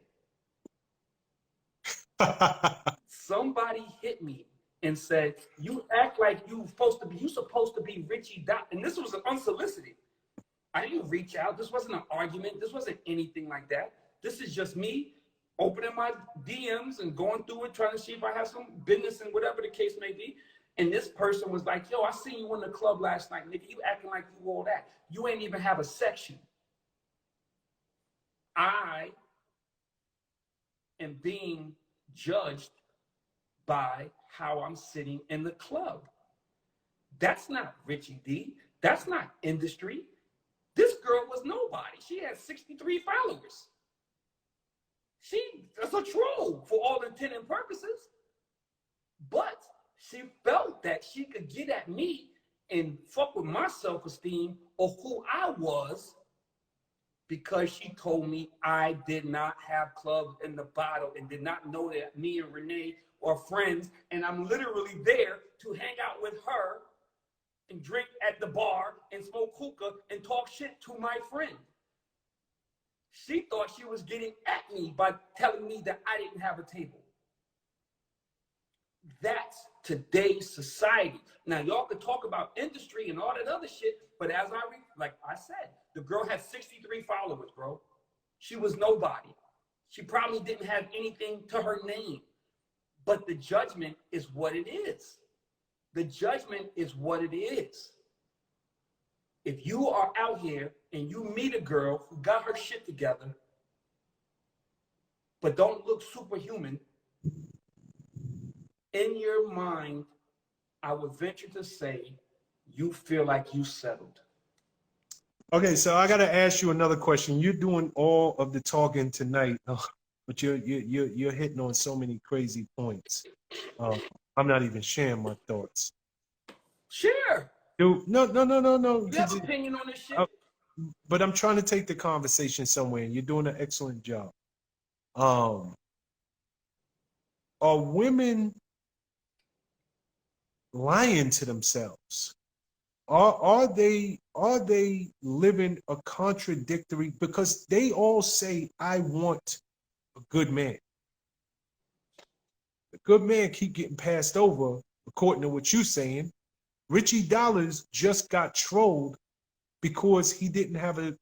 Somebody hit me and said, you act like you supposed to be Richie Dot. And this was unsolicited. I didn't reach out. This wasn't an argument. This wasn't anything like that. This is just me opening my DMs and going through it, trying to see if I have some business and whatever the case may be. And this person was like, yo, I seen you in the club last night, nigga. You acting like you all that. You ain't even have a section. I am being judged by how I'm sitting in the club. That's not Richie D. That's not industry. This girl was nobody. She had 63 followers. That's a troll for all intent and purposes. But she felt that she could get at me and fuck with my self-esteem or who I was because she told me I did not have clubs in the bottle and did not know that me and Renee are friends, and I'm literally there to hang out with her and drink at the bar and smoke hookah and talk shit to my friend. She thought she was getting at me by telling me that I didn't have a table. That's today's society. Now, y'all could talk about industry and all that other shit, but as like I said, the girl had 63 followers, bro. She was nobody. She probably didn't have anything to her name. But the judgment is what it is. The judgment is what it is. If you are out here and you meet a girl who got her shit together, but don't look superhuman, in your mind, I would venture to say you feel like you settled. Okay, so I got to ask you another question. You're doing all of the talking tonight, but you're hitting on so many crazy points. I'm not even sharing my thoughts. Share. Dude, no. You have an opinion on this shit? But I'm trying to take the conversation somewhere, and you're doing an excellent job. Are women lying to themselves? Are they living a contradictory? Because they all say, I want a good man. The good man keep getting passed over, according to what you're saying. Richie Dollars just got trolled because he didn't have a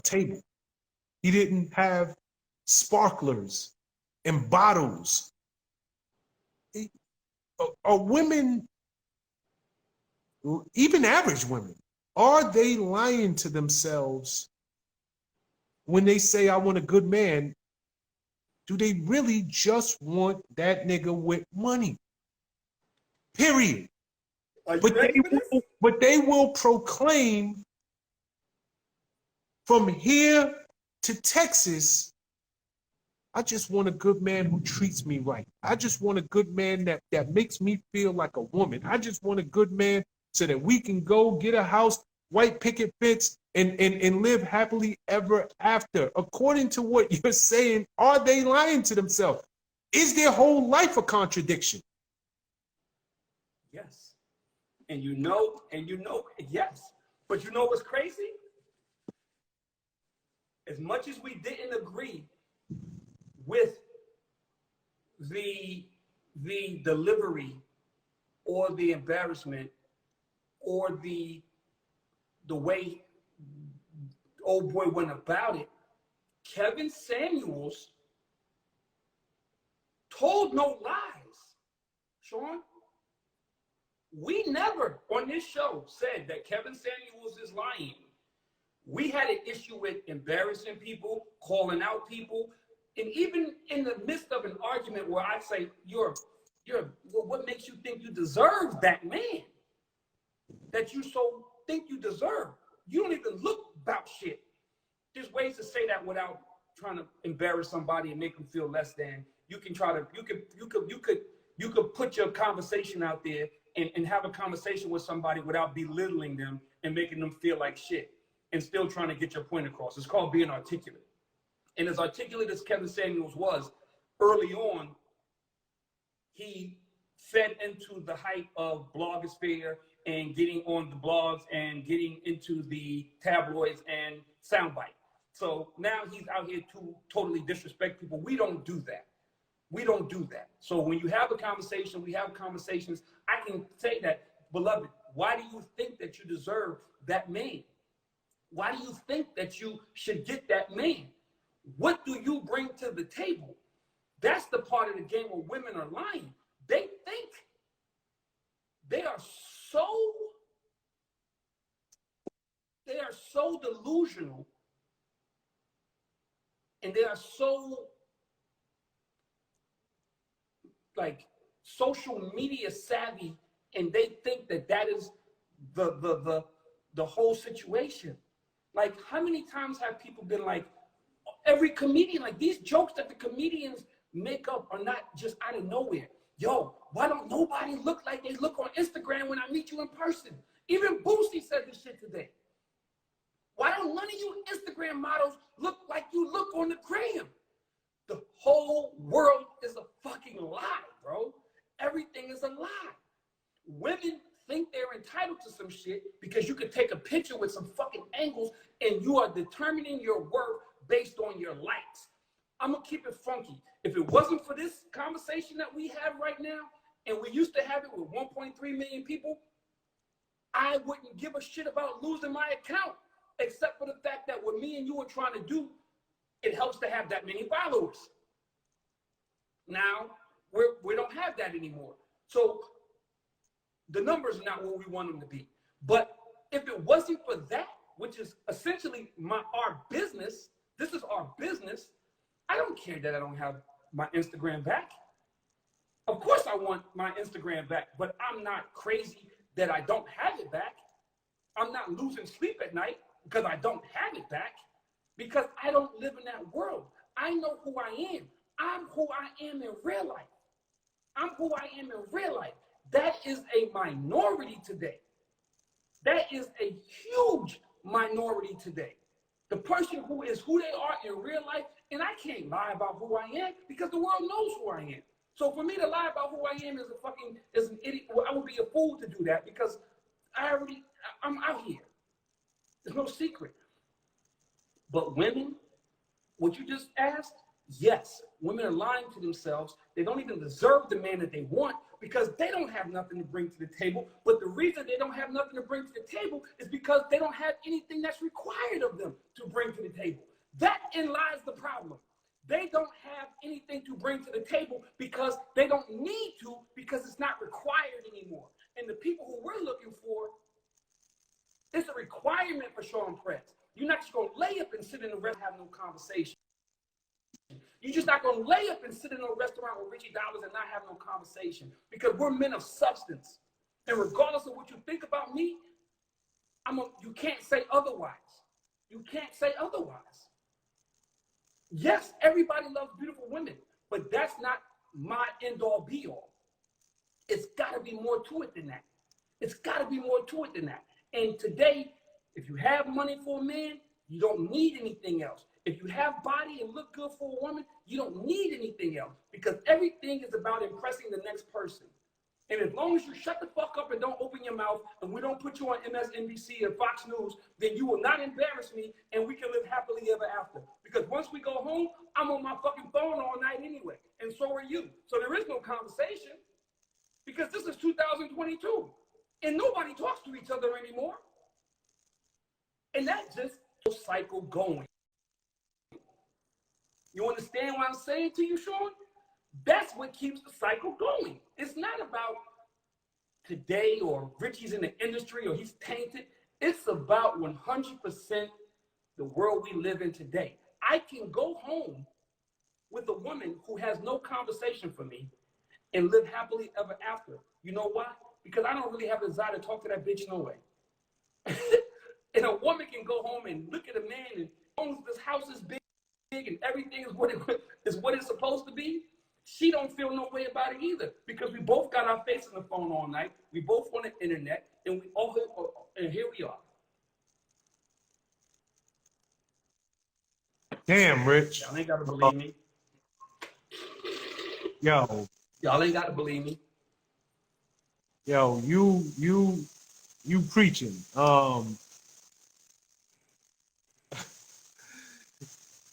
table. He didn't have sparklers and bottles. Are women, even average women, are they lying to themselves when they say, I want a good man? Do they really just want that nigga with money? Period. But they will proclaim from here to Texas, I just want a good man who treats me right. I just want a good man that makes me feel like a woman. I just want a good man so that we can go get a house, white picket fence, and live happily ever after. According to what you're saying, are they lying to themselves? Is their whole life a contradiction? Yes. And you know, yes. But you know what's crazy? As much as we didn't agree with the delivery or the embarrassment or the way old boy went about it, Kevin Samuels told no lies, Sean. We never on this show said that Kevin Samuels is lying. We had an issue with embarrassing people, calling out people, and even in the midst of an argument where I'd say, well, what makes you think you deserve that man that you so think you deserve? You don't even look about shit. There's ways to say that without trying to embarrass somebody and make them feel less than. You can try to, you could put your conversation out there and have a conversation with somebody without belittling them and making them feel like shit and still trying to get your point across. It's called being articulate. And as articulate as Kevin Samuels was early on, he fed into the hype of blogosphere and getting on the blogs and getting into the tabloids and soundbite. So now he's out here to totally disrespect people. We don't do that. We don't do that. So when you have a conversation, we have conversations. I can say that, beloved, why do you think that you deserve that man? Why do you think that you should get that man? What do you bring to the table? That's the part of the game where women are lying. They think they are so delusional, and they are so like social media savvy, and they think that that is the whole situation. Like, how many times have people been like, every comedian, like these jokes that the comedians make up are not just out of nowhere. Yo, why don't nobody look like they look on Instagram when I meet you in person? Even Boosie said this shit today. Why don't none of you Instagram models look like you look on the gram? The whole world is a fucking lie, bro. Everything is a lie. Women think they're entitled to some shit because you could take a picture with some fucking angles and you are determining your worth based on your likes. I'm gonna keep it funky. If it wasn't for this conversation that we have right now, and we used to have it with 1.3 million people, I wouldn't give a shit about losing my account, except for the fact that what me and you are trying to do, it helps to have that many followers. Now, we don't have that anymore. So the numbers are not where we want them to be. But if it wasn't for that, which is essentially our business, this is our business, I don't care that I don't have my Instagram back. Of course I want my Instagram back, but I'm not crazy that I don't have it back. I'm not losing sleep at night because I don't have it back, because I don't live in that world. I know who I am. I'm who I am in real life. I'm who I am in real life. That is a minority today. That is a huge minority today. The person who is who they are in real life, and I can't lie about who I am because the world knows who I am. So for me to lie about who I am is an idiot. Well, I would be a fool to do that because I'm out here. There's no secret. But women, what you just asked, yes, women are lying to themselves. They don't even deserve the man that they want because they don't have nothing to bring to the table. But the reason they don't have nothing to bring to the table is because they don't have anything that's required of them to bring to the table. That in lies the problem. They don't have anything to bring to the table because they don't need to, because it's not required anymore. And the people who we're looking for, it's a requirement for Sean Press. You're not just going to lay up and sit in a restaurant and have no conversation. You're just not going to lay up and sit in a restaurant with Richie Dollars and not have no conversation, because we're men of substance. And regardless of what you think about me, you can't say otherwise. You can't say otherwise. Yes, everybody loves beautiful women, but that's not my end-all be-all. It's got to be more to it than that. It's got to be more to it than that. And today, if you have money for a man, you don't need anything else. If you have body and look good for a woman, you don't need anything else, because everything is about impressing the next person. And as long as you shut the fuck up and don't open your mouth, and we don't put you on MSNBC or Fox News, then you will not embarrass me, and we can live happily ever after. Because once we go home, I'm on my fucking phone all night anyway, and so are you. So there is no conversation, because this is 2022, and nobody talks to each other anymore. And that's just a cycle going. You understand what I'm saying to you, Sean? That's what keeps the cycle going. It's not about today or Richie's in the industry or he's tainted. It's about 100% the world we live in today. I can go home with a woman who has no conversation for me and live happily ever after. You know why? Because I don't really have a desire to talk to that bitch no way. And a woman can go home and look at a man and owns this house is big and everything is what it's supposed to be. She don't feel no way about it either, because we both got our face on the phone all night. We both on the internet, and here we are. Damn, Rich. Y'all ain't gotta believe me. Yo, Y'all ain't gotta believe me. you You preaching. And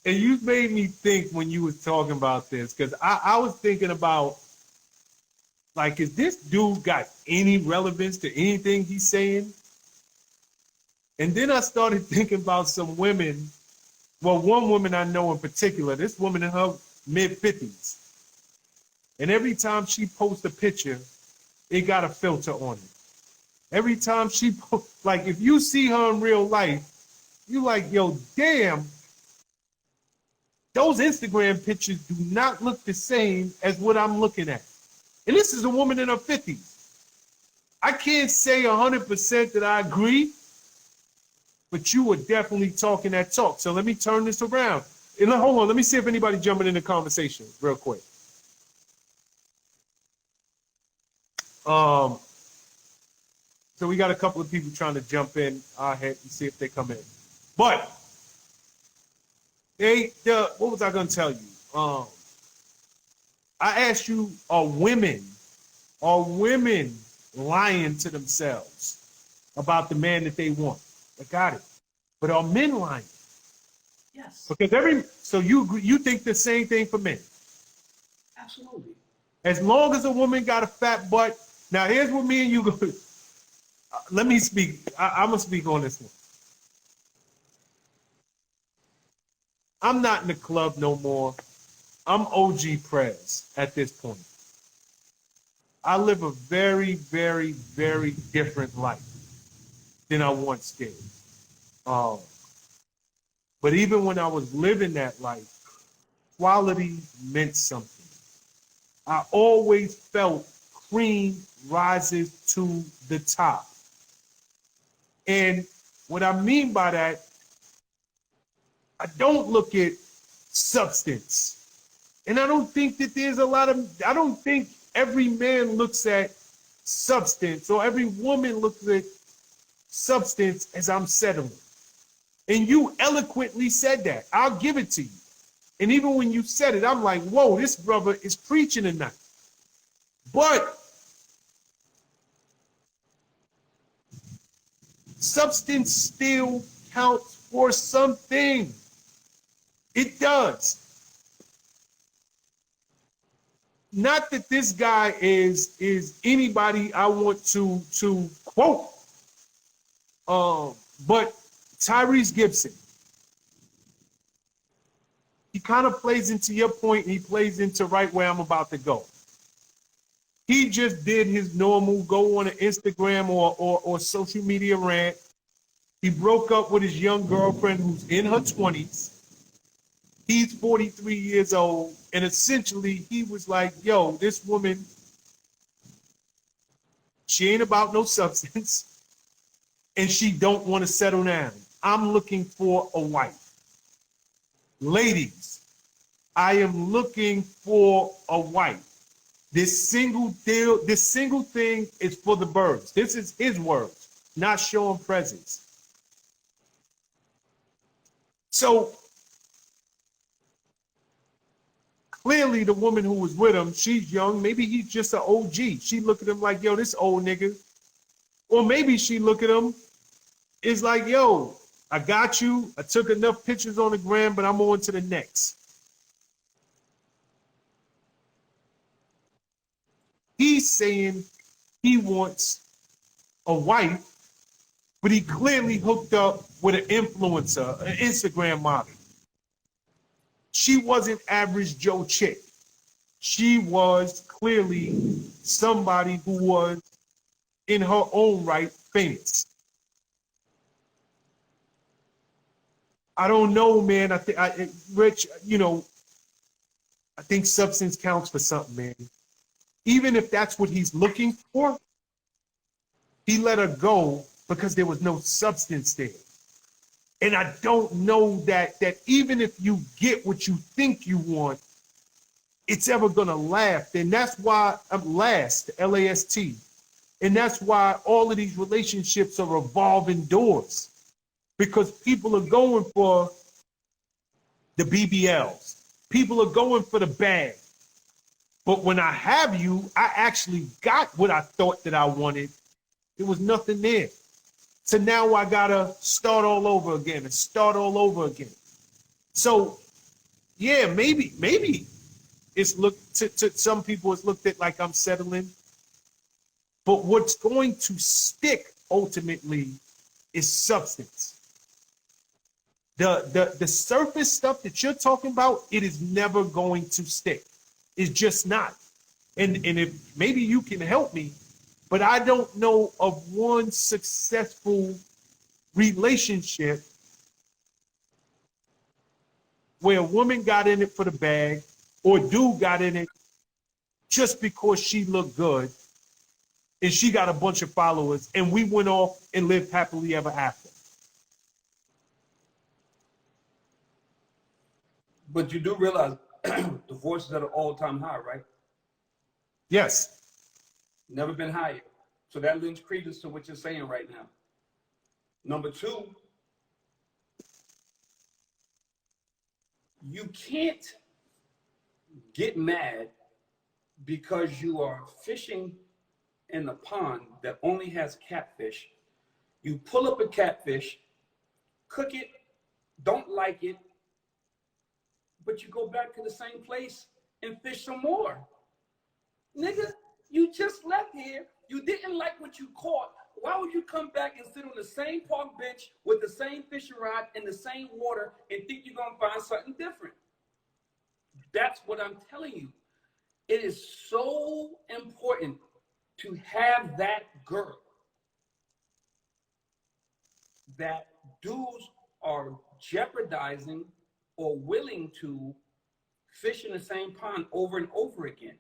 you made me think when you was talking about this, because I was thinking about, like, is this dude got any relevance to anything he's saying? And then I started thinking about some women. Well, one woman I know in particular, this woman in her mid-50s. And every time she posts a picture, it got a filter on it. Every time she, like, if you see her in real life, you like, yo, damn, those Instagram pictures do not look the same as what I'm looking at. And this is a woman in her 50s. I can't say 100% that I agree, but you were definitely talking that talk. So let me turn this around. And hold on, let me see if anybody jumping in the conversation real quick. So we got a couple of people trying to jump in ahead and see if they come in. But what was I going to tell you? I asked you, are women lying to themselves about the man that they want? I got it. But are men lying? Yes. Because so you think the same thing for men? Absolutely. As long as a woman got a fat butt. Now here's what me and you go. Let me speak. I'm gonna speak on this one. I'm not in the club no more. I'm OG Prez at this point. I live a very, very, very different life than I once did. But even when I was living that life, quality meant something. I always felt cream rises to the top. And what I mean by that, I don't look at substance. And I don't think that I don't think every man looks at substance or every woman looks at substance as I'm settling. And you eloquently said that. I'll give it to you. And even when you said it, I'm like, whoa, this brother is preaching tonight. But substance still counts for something. It does. Not that this guy is anybody I want to quote. But Tyrese Gibson, he kind of plays into your point, and he plays into right where I'm about to go. He just did his normal go on an Instagram or social media rant. He broke up with his young girlfriend who's in her 20s. He's 43 years old. And essentially, he was like, yo, this woman, she ain't about no substance. And she don't want to settle down. I'm looking for a wife. Ladies, I am looking for a wife. This single thing is for the birds. This is his words, not showing presence. So clearly the woman who was with him, she's young. Maybe he's just an OG. She look at him like, yo, this old nigga. Or maybe she look at him, is like, yo, I got you. I took enough pictures on the gram, but I'm on to the next. He's saying he wants a wife, but he clearly hooked up with an influencer, an Instagram model. She wasn't average Joe chick. She was clearly somebody who was in her own right famous. I don't know, man. Rich, I think substance counts for something, man. Even if that's what he's looking for, he let her go because there was no substance there. And I don't know that even if you get what you think you want, it's ever gonna last. And that's why last, L-A-S-T. And that's why all of these relationships are revolving doors. Because people are going for the BBLs. People are going for the bag. But when I have you, I actually got what I thought that I wanted. There was nothing there. to now I gotta start all over again and start all over again. So yeah, maybe it's looked to some people it's looked at like I'm settling. But what's going to stick ultimately is substance. The surface stuff that you're talking about, it is never going to stick. It's just not. And if maybe you can help me, but I don't know of one successful relationship where a woman got in it for the bag or a dude got in it just because she looked good and she got a bunch of followers and we went off and lived happily ever after. But you do realize divorces at an all-time high, right? Yes. Never been higher. So that lends credence to what you're saying right now. Number two, you can't get mad because you are fishing in a pond that only has catfish. You pull up a catfish, cook it, don't like it, but you go back to the same place and fish some more. Nigga, you just left here. You didn't like what you caught. Why would you come back and sit on the same park bench with the same fishing rod in the same water and think you're going to find something different? That's what I'm telling you. It is so important to have that girl that dudes are jeopardizing or willing to fish in the same pond over and over again.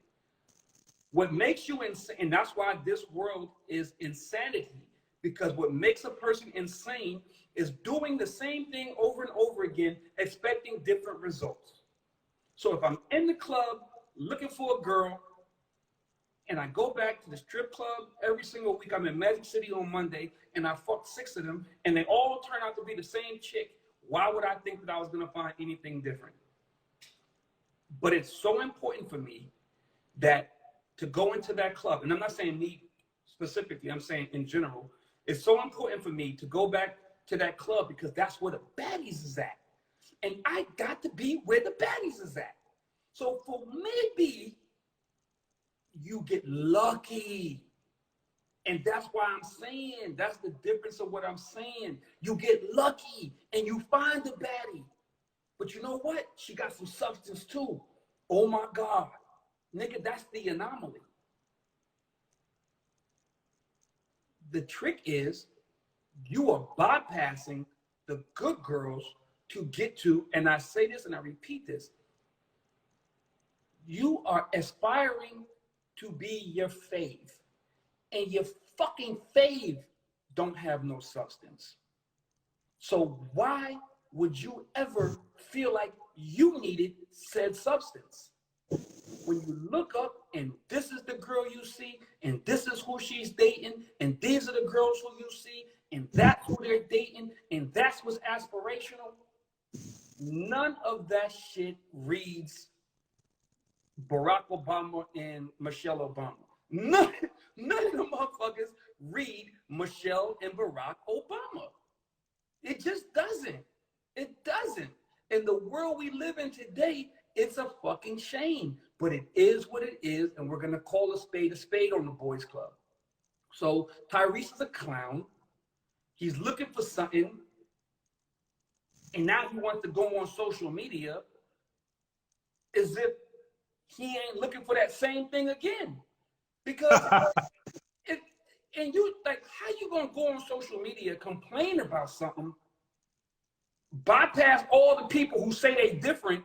What makes you insane, and that's why this world is insanity, because what makes a person insane is doing the same thing over and over again, expecting different results. So if I'm in the club looking for a girl, and I go back to the strip club every single week, I'm in Magic City on Monday, and I fuck 6 of them, and they all turn out to be the same chick, why would I think that I was gonna find anything different? But it's so important for me that to go into that club, and I'm not saying me specifically, I'm saying in general, it's so important for me to go back to that club because that's where the baddies is at. And I got to be where the baddies is at. So for maybe you get lucky. And that's why I'm saying, that's the difference of what I'm saying. You get lucky and you find the baddie. But you know what? She got some substance too. Oh my God. Nigga, that's the anomaly. The trick is you are bypassing the good girls to get to, and I say this and I repeat this, you are aspiring to be your fave, and your fucking fave don't have no substance. So why would you ever feel like you needed said substance? When you look up and this is the girl you see, and this is who she's dating, and these are the girls who you see, and that's who they're dating, and that's what's aspirational, none of that shit reads Barack Obama and Michelle Obama. None of the motherfuckers read Michelle and Barack Obama. It just doesn't. It doesn't. In the world we live in today, it's a fucking shame. But it is what it is, and we're going to call a spade on the boys club. So Tyrese is a clown. He's looking for something. And now he wants to go on social media as if he ain't looking for that same thing again. Because and you like, how you gonna go on social media, complain about something, bypass all the people who say they different,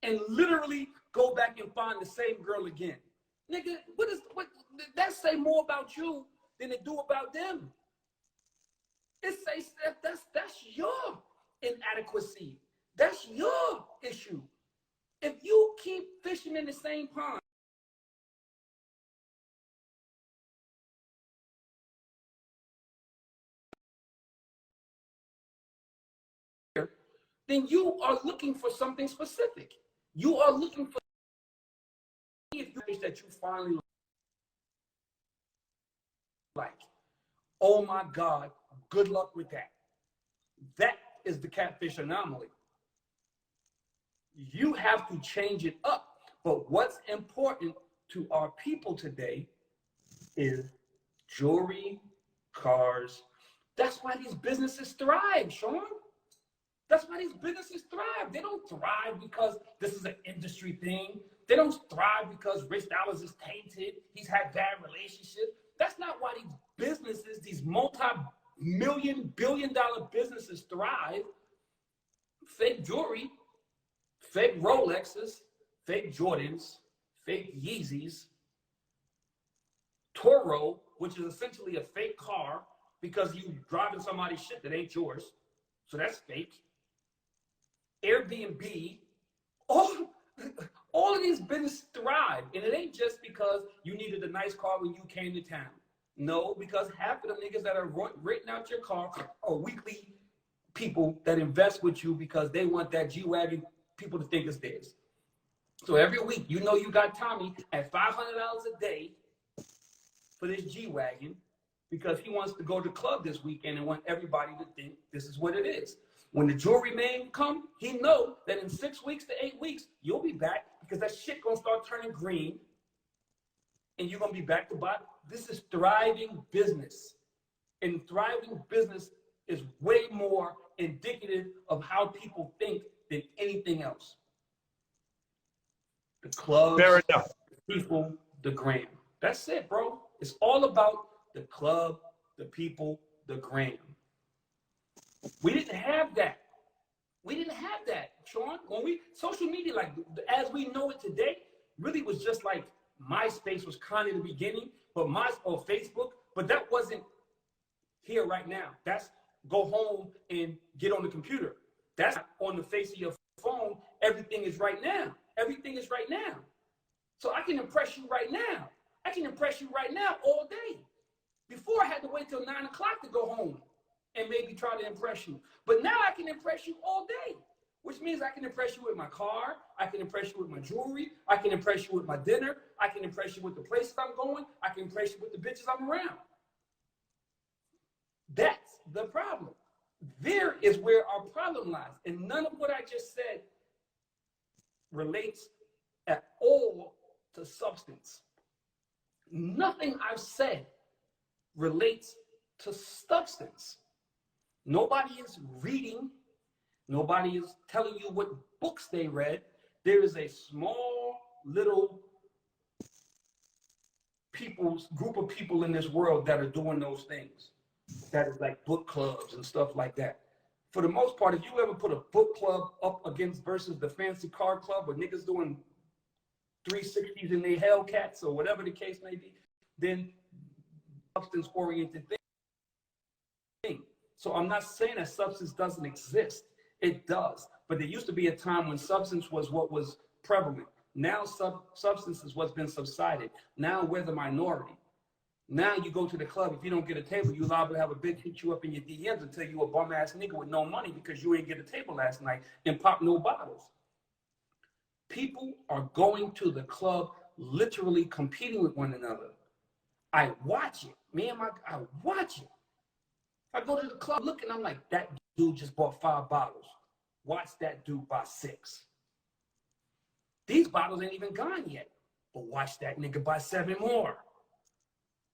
and literally go back and find the same girl again? Nigga, what that say more about you than it do about them? It says that's your inadequacy. That's your issue. If you keep fishing in the same pond, then you are looking for something specific. You are looking for that you finally like. Oh my God, Good luck with that. That is the catfish anomaly. You have to change it up. But what's important to our people today is jewelry, cars. That's why these businesses thrive, Sean. That's why these businesses thrive. They don't thrive because this is an industry thing. They don't thrive because Rich Dollars is tainted. He's had bad relationships. That's not why these businesses, these multi-million, billion-dollar businesses thrive. Fake jewelry, fake Rolexes, fake Jordans, fake Yeezys, Toro, which is essentially a fake car because you driving somebody's shit that ain't yours. So that's fake. Airbnb, all of these businesses thrive. And it ain't just because you needed a nice car when you came to town. No, because half of the niggas that are renting out your car are weekly people that invest with you because they want that G-Wagon people to think it's theirs. So every week, you know you got Tommy at $500 a day for this G-Wagon because he wants to go to the club this weekend and want everybody to think this is what it is. When the jewelry man come, he know that in 6 weeks to 8 weeks, you'll be back because that shit gonna start turning green and you're gonna be back to buy. This is thriving business. And thriving business is way more indicative of how people think than anything else. The clubs, Fair enough. the people, the gram. That's it, bro. It's all about the club, the people, the gram. We didn't have that. We didn't have that, Sean. When social media, like as we know it today, really was just like MySpace was kind of the beginning, but Facebook, but that wasn't here right now. That's go home and get on the computer. That's on the face of your phone. Everything is right now. Everything is right now. So I can impress you right now. I can impress you right now all day. Before I had to wait till 9 o'clock to go home and maybe try to impress you. But now I can impress you all day, which means I can impress you with my car. I can impress you with my jewelry. I can impress you with my dinner. I can impress you with the places I'm going. I can impress you with the bitches I'm around. That's the problem. There is where our problem lies. And none of what I just said relates at all to substance. Nothing I've said relates to substance. Nobody is reading. Nobody is telling you what books they read. There is a small little group of people in this world that are doing those things. That is like book clubs and stuff like that. For the most part, if you ever put a book club up against versus the fancy car club where niggas doing 360s in their Hellcats or whatever the case may be, then substance-oriented thing. So I'm not saying that substance doesn't exist. It does. But there used to be a time when substance was what was prevalent. Now substance is what's been subsided. Now we're the minority. Now you go to the club, if you don't get a table, you're liable to have a bitch hit you up in your DMs and tell you a bum ass nigga with no money because you ain't get a table last night and pop no bottles. People are going to the club literally competing with one another. I watch it. I watch it. I go to the club, look, and I'm like, that dude just bought 5 bottles. Watch that dude buy 6. These bottles ain't even gone yet. But watch that nigga buy 7 more.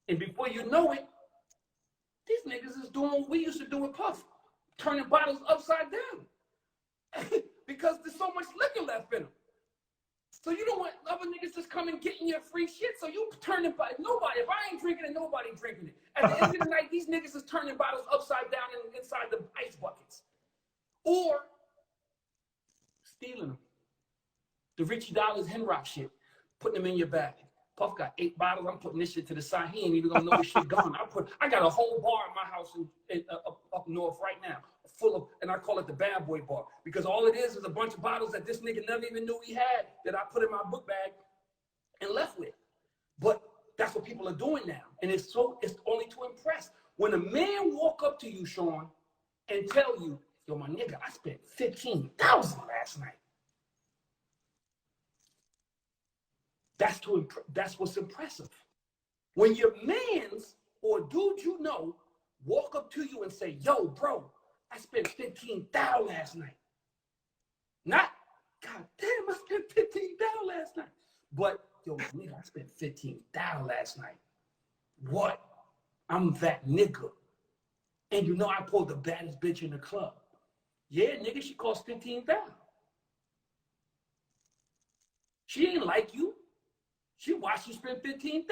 And before you know it, these niggas is doing what we used to do with Puff, turning bottles upside down. Because there's so much liquor left in them. So you don't want other niggas just come and getting your free shit. So you turn it by nobody. If I ain't drinking it, nobody drinking it. At the end of the night, these niggas is turning bottles upside down inside the ice buckets. Or stealing them. The Richie Dollars Hen Rock shit. Putting them in your bag. Puff got 8 bottles. I'm putting this shit to the side. He ain't even gonna know this shit gone. I got a whole bar in my house up north right now, full of, and I call it the bad boy bar because all it is a bunch of bottles that this nigga never even knew he had that I put in my book bag and left with. But that's what people are doing now, and it's only to impress. When a man walk up to you, Sean, and tell you, "Yo, my nigga, I spent $15,000 last night." That's what's impressive. When your mans or dude you know walk up to you and say, yo, bro, I spent $15,000 last night. Not, God damn, I spent $15,000 last night. But, yo, nigga, I spent $15,000 last night. What? I'm that nigga. And you know I pulled the baddest bitch in the club. Yeah, nigga, she cost $15,000. She ain't like you. She watched you spend $15,000.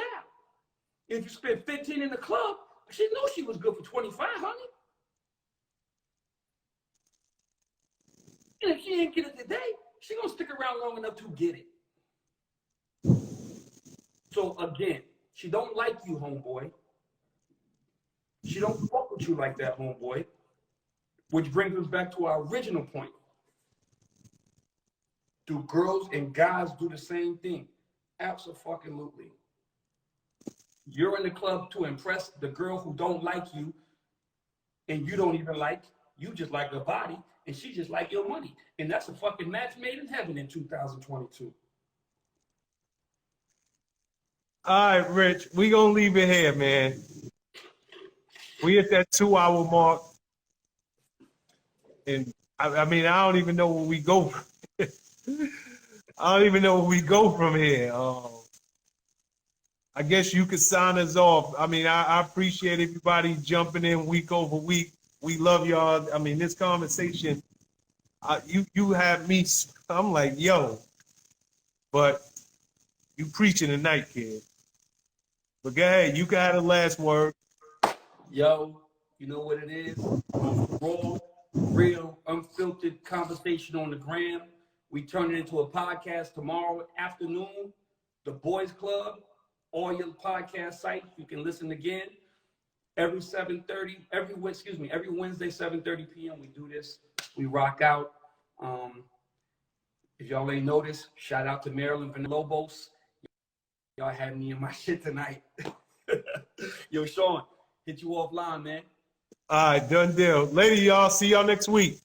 If you spent $15,000 in the club, she knew she was good for $25,000, honey. And if she ain't get it today, she gonna stick around long enough to get it. So again, she don't like you, homeboy. She don't fuck with you like that, homeboy. Which brings us back to our original point. Do girls and guys do the same thing? Absolutely. You're in the club to impress the girl who don't like you, and you don't even like. You just like her body, and she just like your money. And that's a fucking match made in heaven in 2022. All right, Rich, we gonna leave it here, man. We at that 2-hour mark, and I mean, I don't even know where we go. I don't even know where we go from here. I guess you could sign us off. I mean, I appreciate everybody jumping in week over week. We love y'all. I mean, this conversation, you have me. I'm like, yo, but you preaching tonight, kid. But go ahead, you got the last word. Yo, you know what it is? Raw, real, unfiltered conversation on the gram. We turn it into a podcast tomorrow afternoon. The Boys Club, all your podcast sites. You can listen again every 7:30. Every Wednesday 7:30 p.m. We do this. We rock out. If y'all ain't noticed, shout out to Marilyn Villalobos. Y'all had me in my shit tonight. Yo, Sean, hit you offline, man. All right, done deal. Later, y'all. See y'all next week.